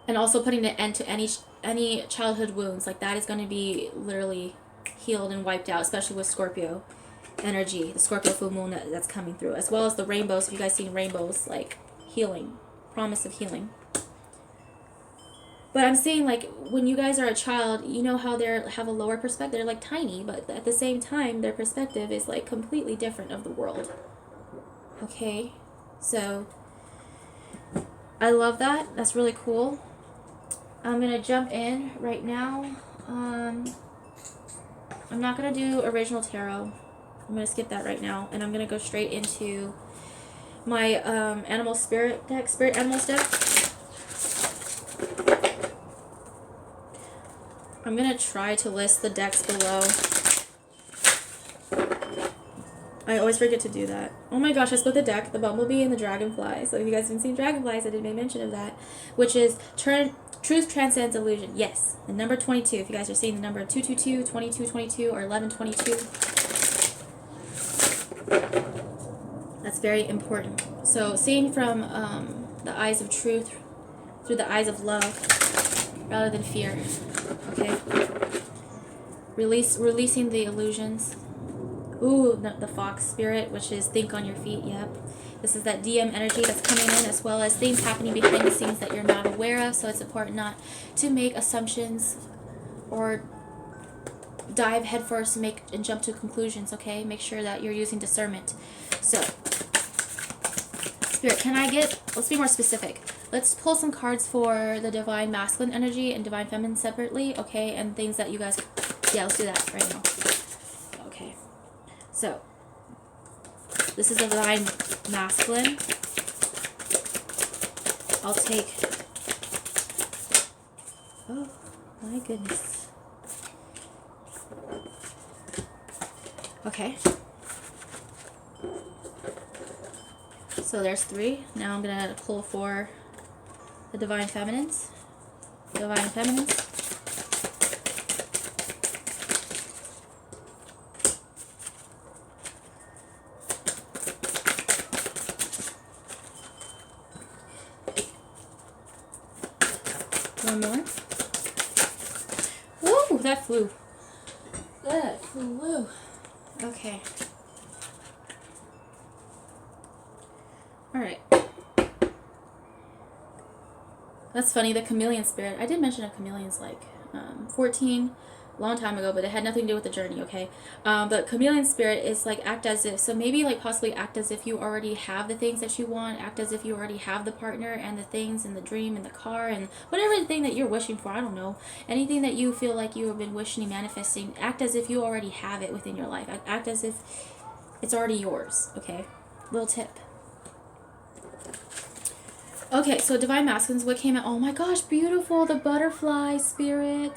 and also putting an end to any childhood wounds, like that is going to be literally healed and wiped out, especially with Scorpio energy, the Scorpio full moon that's coming through, as well as the rainbows. If you guys seen rainbows, like healing, promise of healing. But I'm saying, like, when you guys are a child, you know how they have a lower perspective. They're, like, tiny, but at the same time, their perspective is, like, completely different of the world. Okay? So, I love that. That's really cool. I'm going to jump in right now. I'm not going to do original tarot. I'm going to skip that right now. And I'm going to go straight into my animal spirit deck, spirit animals deck. I'm going to try to list the decks below. I always forget to do that. Oh my gosh, I split the deck, the bumblebee and the dragonfly. So if you guys haven't seen dragonflies, I did make mention of that. Which is truth transcends illusion. Yes. And number 22. If you guys are seeing the number 222, 2222, or 1122. That's very important. So seeing from the eyes of truth through the eyes of love rather than fear. Okay? Releasing the illusions. Ooh, the fox spirit, which is think on your feet. Yep. This is that DM energy that's coming in, as well as things happening behind the scenes that you're not aware of. So it's important not to make assumptions or dive headfirst and jump to conclusions, okay? Make sure that you're using discernment. So, Spirit, let's be more specific. Let's pull some cards for the divine masculine energy and divine feminine separately, okay? And things that you guys, yeah, let's do that right now. Okay. So, this is the divine masculine. I'll take, oh my goodness. Okay. So there's 3. Now I'm going to pull for the divine feminines. Divine feminines. One more. Woo! That flew. That flew. Okay. Alright. That's funny, the chameleon spirit. I did mention a chameleon's like 14, long time ago, but it had nothing to do with the journey, okay? But chameleon spirit is like act as if, so maybe like possibly act as if you already have the things that you want, act as if you already have the partner and the things and the dream and the car and whatever the thing that you're wishing for, I don't know. Anything that you feel like you have been wishing and manifesting, act as if you already have it within your life. Act as if it's already yours, okay? Little tip. Okay, so divine masculines, what came out? Oh my gosh, beautiful, the butterfly spirit.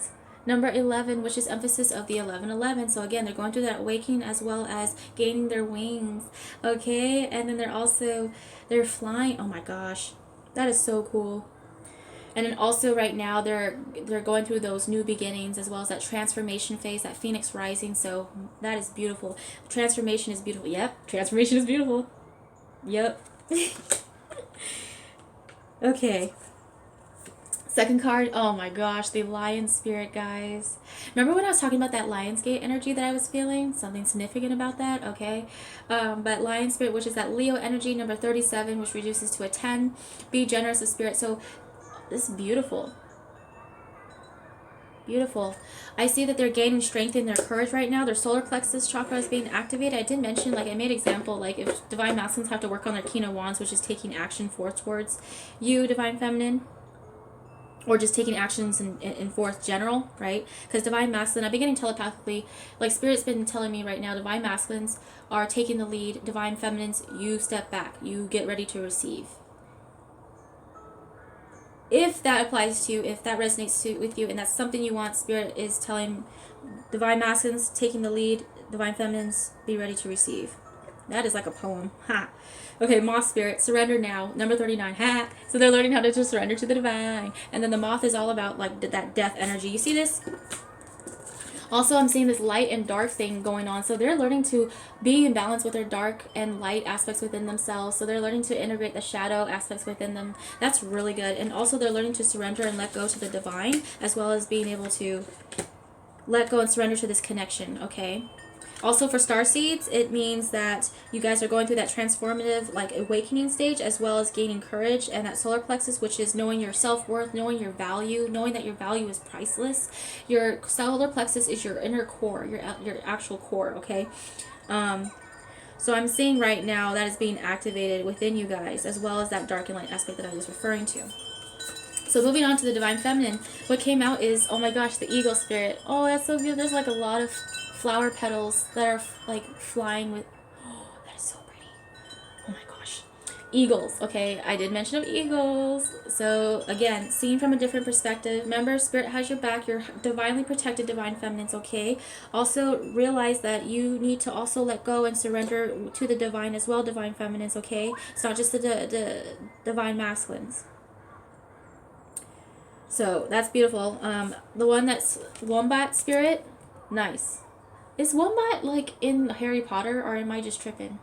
Number 11, which is emphasis of the 1111. So again, they're going through that awakening as well as gaining their wings. Okay, and then they're flying. Oh my gosh, that is so cool. And then also right now they're going through those new beginnings as well as that transformation phase, that phoenix rising. So that is beautiful. Transformation is beautiful. Yep, transformation is beautiful. Yep. Okay. Second card, oh my gosh, the lion spirit, guys. Remember when I was talking about that Lionsgate energy that I was feeling? Something significant about that, okay? But lion spirit, which is that Leo energy, number 37, which reduces to a 10. Be generous of spirit. So this is beautiful. Beautiful. I see that they're gaining strength in their courage right now. Their solar plexus chakra is being activated. I did mention, like I made example, like if divine masculines have to work on their King of Wands, which is taking action forth towards you, divine feminine, or just taking actions in forth general, right? Because divine masculine, I've been getting telepathically, like spirit's been telling me right now, divine masculines are taking the lead, divine feminines, you step back, you get ready to receive. If that applies to you, if that resonates with you, and that's something you want, spirit is telling divine masculines taking the lead, divine feminines be ready to receive. That is like a poem. Ha. Okay, moth spirit, surrender now. Number 39. Ha. So they're learning how to just surrender to the divine. And then the moth is all about like that death energy. You see this? Also, I'm seeing this light and dark thing going on. So they're learning to be in balance with their dark and light aspects within themselves. So they're learning to integrate the shadow aspects within them. That's really good. And also they're learning to surrender and let go to the divine, as well as being able to let go and surrender to this connection, okay? Also for starseeds, it means that you guys are going through that transformative like awakening stage, as well as gaining courage and that solar plexus, which is knowing your self-worth, knowing your value, knowing that your value is priceless. Your solar plexus is your inner core, your actual core, okay? So I'm seeing right now that is being activated within you guys, as well as that dark and light aspect that I was referring to. So moving on to the divine feminine, what came out is, oh my gosh, the eagle spirit. Oh, that's so beautiful. There's like a lot of flower petals that are like flying with, oh, that is so pretty. Oh my gosh. Eagles. Okay, I did mention of eagles. So again, seen from a different perspective. Remember, spirit has your back. You're divinely protected, divine feminines. Okay. Also realize that you need to also let go and surrender to the divine as well, divine feminines. Okay. It's not just the divine masculines. So that's beautiful. The one that's wombat spirit, nice. Is wombat like in Harry Potter, or am I just tripping?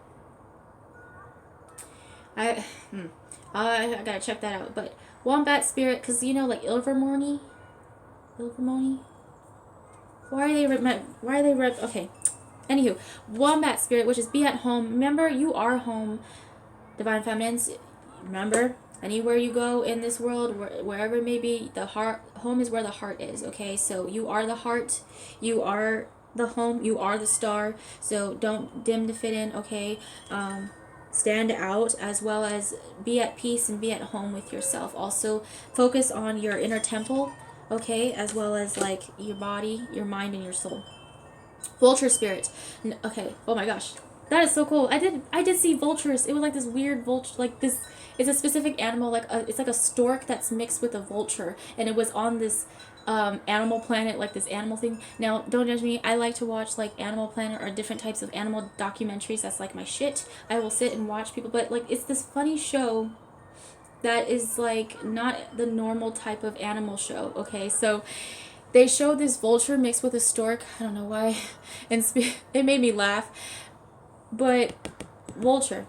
I gotta check that out. But wombat spirit, because you know, like Ilvermorny. Why are they okay. Anywho, wombat spirit, which is be at home. Remember, you are home, divine feminines. Remember, anywhere you go in this world, wherever it may be, the heart, home is where the heart is. Okay, so you are the heart, you are the home, you are the star. So don't dim to fit in. Okay. Stand out, as well as be at peace and be at home with yourself. Also focus on your inner temple, okay, as well as like your body, your mind, and your soul. Vulture spirit. Okay, oh my gosh, that is so cool. I did see vultures. It was like this weird vulture, like this, it's a specific animal, like it's like a stork that's mixed with a vulture, and it was on this Animal Planet, like this animal thing. Now, don't judge me. I like to watch like Animal Planet or different types of animal documentaries. That's like my shit. I will sit and watch people, but like it's this funny show that is like not the normal type of animal show. Okay, so they showed this vulture mixed with a stork. I don't know why, and it made me laugh. But vulture,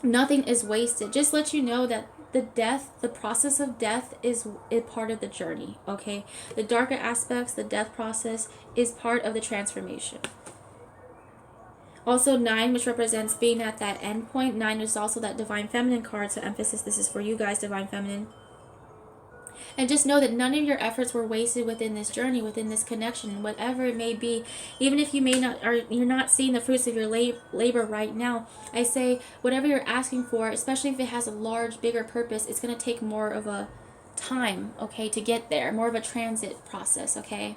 nothing is wasted. Just let you know that the process of death is a part of the journey, okay? The darker aspects, the death process, is part of the transformation. Also 9, which represents being at that end point. 9 is also that divine feminine card, so emphasis, this is for you guys, divine feminine. And just know that none of your efforts were wasted within this journey, within this connection, whatever it may be. Even if you may not, or you're not seeing the fruits of your labor right now, I say whatever you're asking for, especially if it has a large, bigger purpose, it's going to take more of a time, okay, to get there. More of a transit process, okay?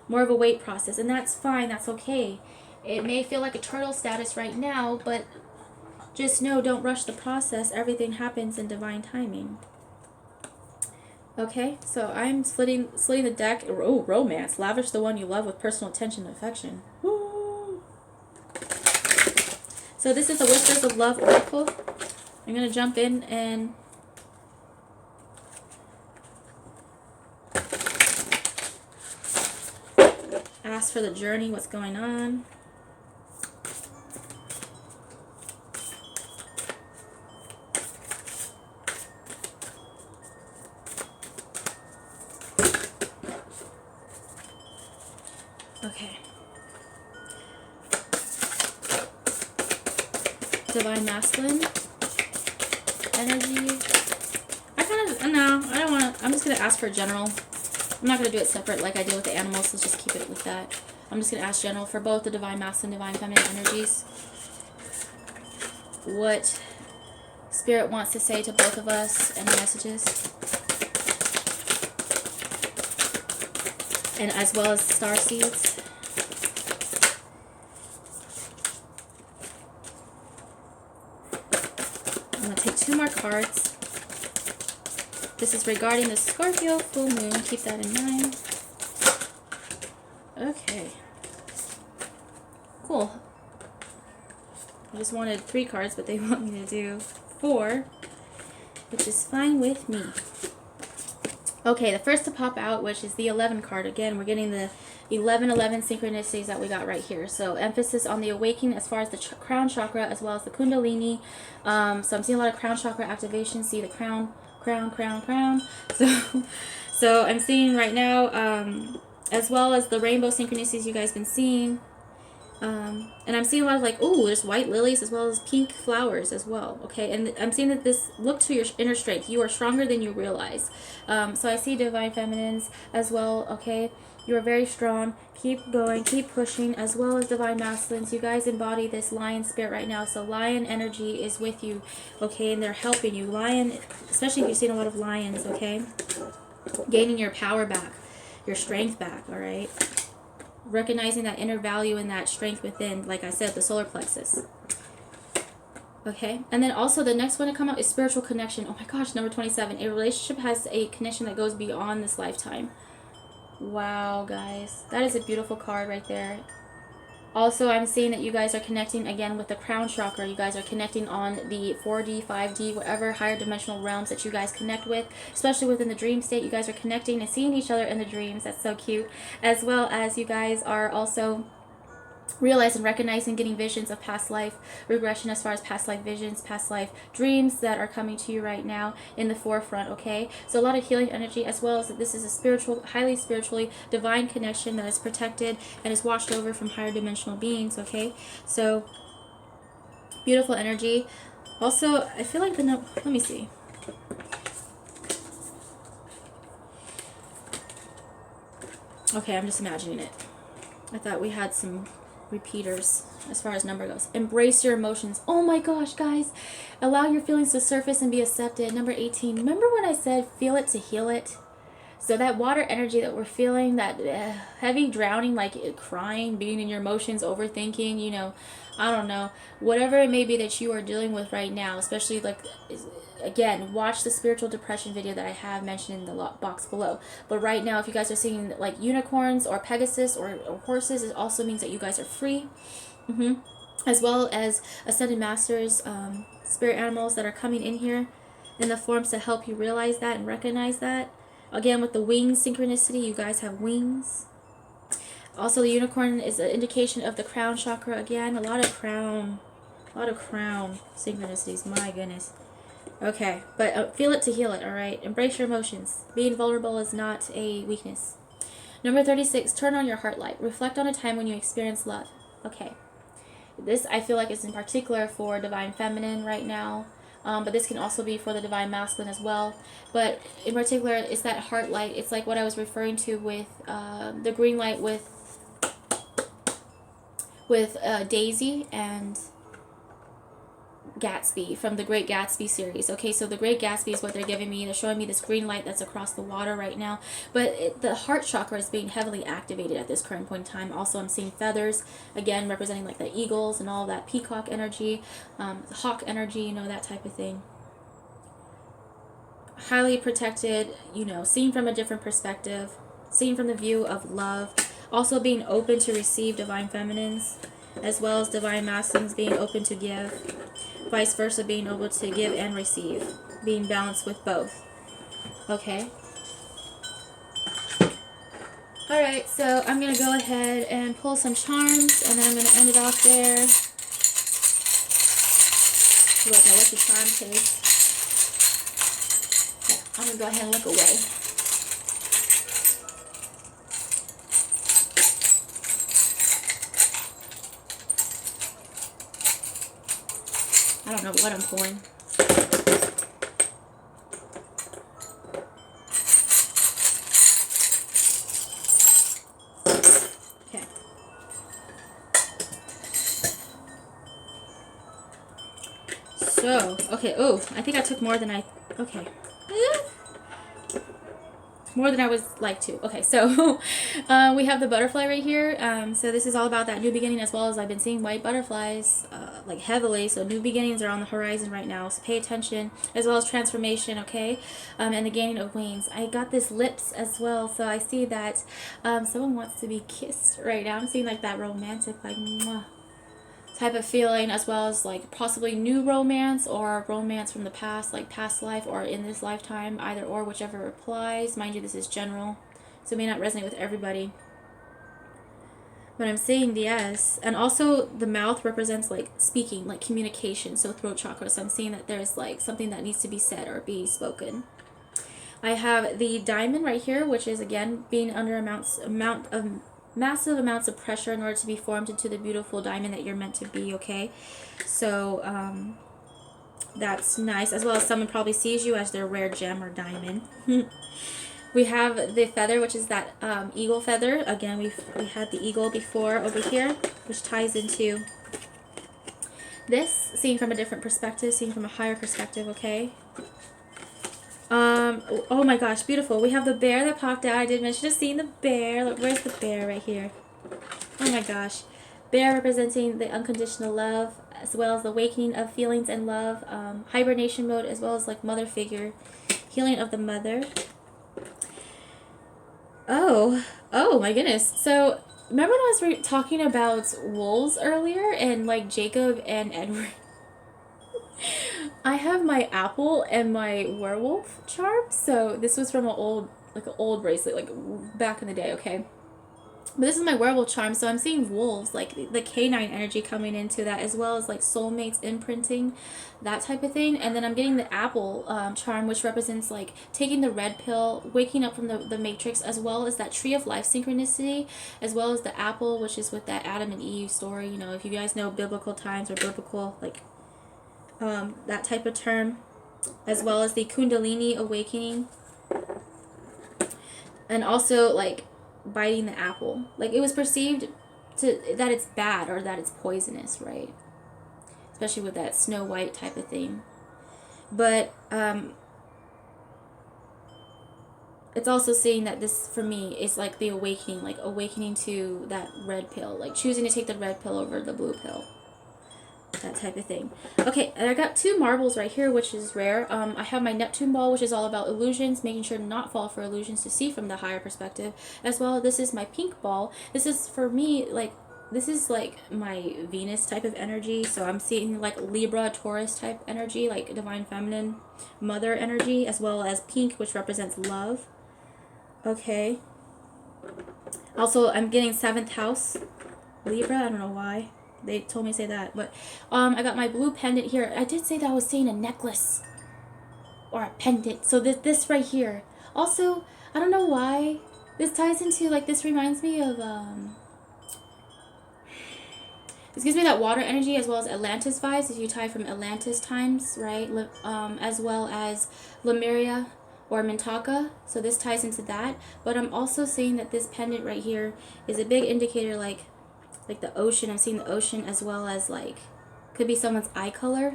More of a wait process. And that's fine. That's okay. It may feel like a turtle status right now, but just know, don't rush the process. Everything happens in divine timing. Okay, so I'm slitting the deck. Oh, romance. Lavish the one you love with personal attention and affection. Woo. So this is the Whispers of Love Oracle. I'm going to jump in and ask for the journey, what's going on. Okay. Divine masculine energy. I don't want to, I'm just going to ask for general. I'm not going to do it separate like I did with the animals. Let's just keep it with that. I'm just going to ask general for both the divine masculine and divine feminine energies. What Spirit wants to say to both of us and the messages. And as well as starseeds. I'm going to take 2 more cards. This is regarding the Scorpio full moon. Keep that in mind. Okay. Cool. I just wanted 3 cards, but they want me to do 4, which is fine with me. Okay, the first to pop out, which is the 11 card. Again, we're getting the 11 synchronicities that we got right here. So emphasis on the awakening as far as the crown chakra as well as the kundalini. So I'm seeing a lot of crown chakra activation. See the crown. So I'm seeing right now, as well as the rainbow synchronicities you guys been seeing. And I'm seeing a lot of like, ooh, there's white lilies as well as pink flowers as well. Okay, and I'm seeing that this, look to your inner strength. You are stronger than you realize. So I see divine feminines as well. Okay, you are very strong. Keep going, keep pushing, as well as divine masculines. You guys embody this lion spirit right now. So lion energy is with you. Okay, and they're helping you. Lion, especially if you've seen a lot of lions. Okay, gaining your power back, your strength back. All right. recognizing that inner value and that strength within, like I said, the solar plexus. Okay, and then also the next one to come out is spiritual connection. Oh my gosh, number 27. A relationship has a connection that goes beyond this lifetime. Wow, guys. That is a beautiful card right there. Also, I'm seeing that you guys are connecting again with the crown chakra. You guys are connecting on the 4D, 5D, whatever higher dimensional realms that you guys connect with, especially within the dream state. You guys are connecting and seeing each other in the dreams. That's so cute. As well as you guys are also realizing, recognizing, getting visions of past life regression, as far as past life visions, past life dreams that are coming to you right now in the forefront. Okay, so a lot of healing energy, as well as that this is a spiritual, highly spiritually divine connection that is protected and is watched over from higher dimensional beings. Okay, so beautiful energy. Also, I feel like let me see. Okay, I'm just imagining it. I thought we had some repeaters as far as number goes. Embrace your emotions. Oh my gosh, guys. Allow your feelings to surface and be accepted. Number 18. Remember when I said feel it to heal it? So that water energy that we're feeling, that heavy drowning, like crying, being in your emotions, overthinking, you know, I don't know, whatever it may be that you are dealing with right now, especially like, again, watch the spiritual depression video that I have mentioned in the box below. But right now, if you guys are seeing like unicorns or Pegasus or horses, it also means that you guys are free. As well as ascended masters, spirit animals that are coming in here in the forms to help you realize that and recognize that. Again, with the wings synchronicity, you guys have wings. Also, the unicorn is an indication of the crown chakra. Again, a lot of crown synchronicities. My goodness. Okay, but feel it to heal it, all right? Embrace your emotions. Being vulnerable is not a weakness. Number 36, turn on your heart light. Reflect on a time when you experienced love. Okay. This, I feel like, is in particular for divine feminine right now. But this can also be for the divine masculine as well. But in particular, it's that heart light. It's like what I was referring to with the green light with Daisy and Gatsby from the Great Gatsby series. Okay, so the Great Gatsby is what they're giving me. They're showing me this green light that's across the water right now. But the heart chakra is being heavily activated at this current point in time. Also, I'm seeing feathers, again, representing like the eagles and all that peacock energy, hawk energy, you know, that type of thing. Highly protected, you know, seen from a different perspective, seen from the view of love. Also being open to receive divine feminines, as well as divine masculines being open to give. Vice versa, being able to give and receive. Being balanced with both. Okay. Alright, so I'm going to go ahead and pull some charms, and then I'm going to end it off there. Look, now let the charm taste. Yeah, I'm going to go ahead and look away. I don't know what I'm pulling. Okay. So, okay, oh, I think I took more than okay. More than I was like to. Okay, so we have the butterfly right here. So this is all about that new beginning, as well as I've been seeing white butterflies like heavily. So new beginnings are on the horizon right now. So pay attention, as well as transformation, okay? And the gaining of wings. I got this lips as well. So I see that someone wants to be kissed right now. I'm seeing like that romantic, like, mwah type of feeling, as well as like possibly new romance or romance from the past, like past life or in this lifetime, either or, whichever applies. Mind you, this is general, so it may not resonate with everybody, but I'm saying yes. And also the mouth represents like speaking, like communication, so throat chakra. So I'm seeing that there's like something that needs to be said or be spoken. I have the diamond right here, which is again being under massive amounts of pressure in order to be formed into the beautiful diamond that you're meant to be, okay? So that's nice, as well as someone probably sees you as their rare gem or diamond. We have the feather, which is that eagle feather. Again, we had the eagle before over here, which ties into this, seen from a different perspective, seen from a higher perspective, okay? Oh my gosh, beautiful. We have the bear that popped out. I did mention just seeing the bear. Look, where's the bear? Right here. Oh my gosh. Bear representing the unconditional love, as well as the awakening of feelings and love, hibernation mode, as well as like mother figure, healing of the mother. Oh my goodness. So remember when I was talking about wolves earlier and like Jacob and Edward? I have my apple and my werewolf charm. So this was from an old bracelet, like back in the day. Okay. But this is my werewolf charm, so I'm seeing wolves, like the canine energy coming into that, as well as like soulmates imprinting, that type of thing. And then I'm getting the apple charm, which represents like taking the red pill, waking up from the matrix, as well as that tree of life synchronicity, as well as the apple, which is with that Adam and Eve story. You know, if you guys know biblical times or biblical, like that type of term, as well as the Kundalini awakening, and also like biting the apple. Like it was perceived that it's bad or that it's poisonous, right? Especially with that Snow White type of thing. But it's also saying that this for me is like the awakening, like awakening to that red pill, like choosing to take the red pill over the blue pill. That type of thing. Okay, and I got 2 marbles right here, which is rare. I have my Neptune ball, which is all about illusions, making sure to not fall for illusions, to see from the higher perspective. As well, this is my pink ball. This is for me, like, this is like my Venus type of energy. So I'm seeing like Libra, Taurus type energy, like divine feminine, mother energy, as well as pink, which represents love. Okay. Also, I'm getting 7th house, Libra. I don't know why they told me to say that, but I got my blue pendant here. I did say that I was saying a necklace or a pendant. So this right here. Also, I don't know why this ties into, like, this reminds me of this gives me that water energy, as well as Atlantis vibes, if you tie from Atlantis times, right? As well as Lemuria or Mintaka. So this ties into that. But I'm also seeing that this pendant right here is a big indicator, like the ocean. I'm seeing the ocean, as well as like could be someone's eye color.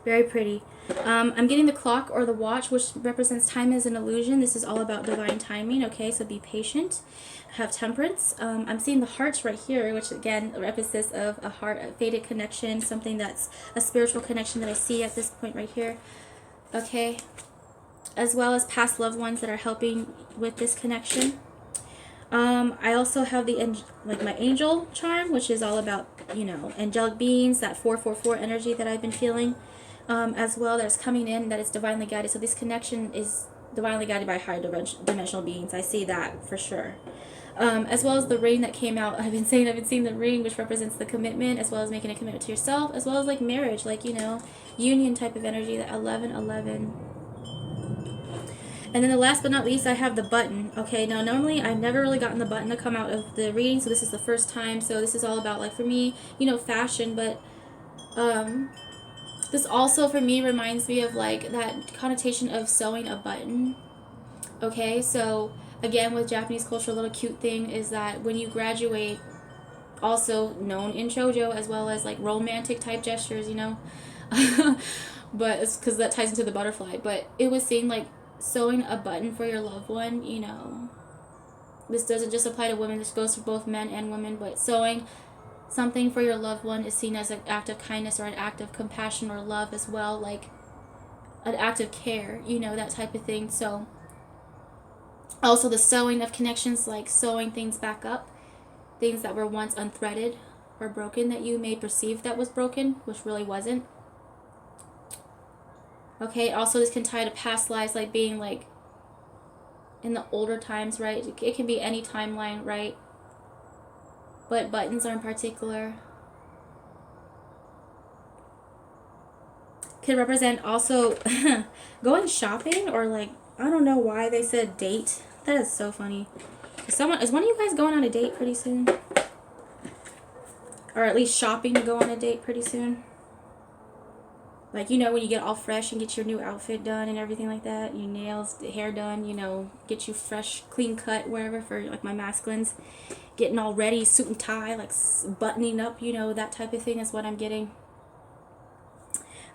Very pretty. I'm getting the clock or the watch, which represents time as an illusion. This is all about divine timing. Okay, so be patient. Have temperance. I'm seeing the hearts right here, which again represents of a heart, a fated connection, something that's a spiritual connection that I see at this point right here. Okay, as well as past loved ones that are helping with this connection. I also have the my angel charm, which is all about, you know, angelic beings, that 444 energy that I've been feeling, as well, that's coming in, that it's divinely guided. So this connection is divinely guided by higher dimensional beings. I see that for sure. As well as the ring that came out. I've been seeing the ring, which represents the commitment, as well as making a commitment to yourself, as well as like marriage, like, you know, union type of energy, that 1111. And then the last but not least, I have the button. Okay, now normally I've never really gotten the button to come out of the reading, so this is the first time. So this is all about, like, for me, you know, fashion, but this also for me reminds me of like that connotation of sewing a button. Okay, so again, with Japanese culture, a little cute thing is that when you graduate, also known in shoujo, as well as like romantic type gestures, you know, but it's because that ties into the butterfly. But it was saying like sewing a button for your loved one, you know. This doesn't just apply to women, this goes for both men and women, but sewing something for your loved one is seen as an act of kindness or an act of compassion or love as well, like an act of care, you know, that type of thing. So also the sewing of connections, like sewing things back up, things that were once unthreaded or broken that you may perceive that was broken, which really wasn't. Okay, also this can tie to past lives, like being like in the older times, right? It can be any timeline, right? But buttons are in particular. Could represent also going shopping, or like, I don't know why they said date. That is so funny. Is one of you guys going on a date pretty soon? Or at least shopping to go on a date pretty soon? Like, you know, when you get all fresh and get your new outfit done and everything like that, your nails, the hair done, you know, get you fresh, clean cut, wherever, for like my masculines, getting all ready, suit and tie, like buttoning up, you know, that type of thing is what I'm getting.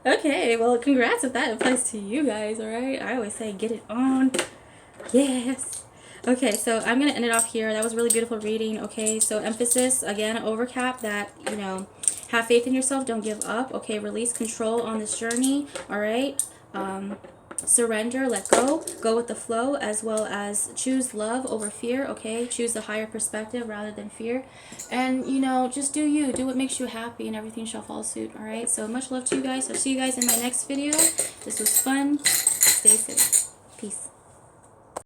Okay, well, congrats if that applies to you guys, alright? I always say get it on. Yes. Okay, so I'm going to end it off here. That was really beautiful reading. Okay, so emphasis, again, overcap that, you know, have faith in yourself. Don't give up. Okay, release control on this journey. All right. Surrender, let go, go with the flow, as well as choose love over fear. Okay, choose the higher perspective rather than fear. And, you know, just do you. Do what makes you happy and everything shall fall suit. All right, so much love to you guys. I'll see you guys in my next video. This was fun. Stay safe. Peace.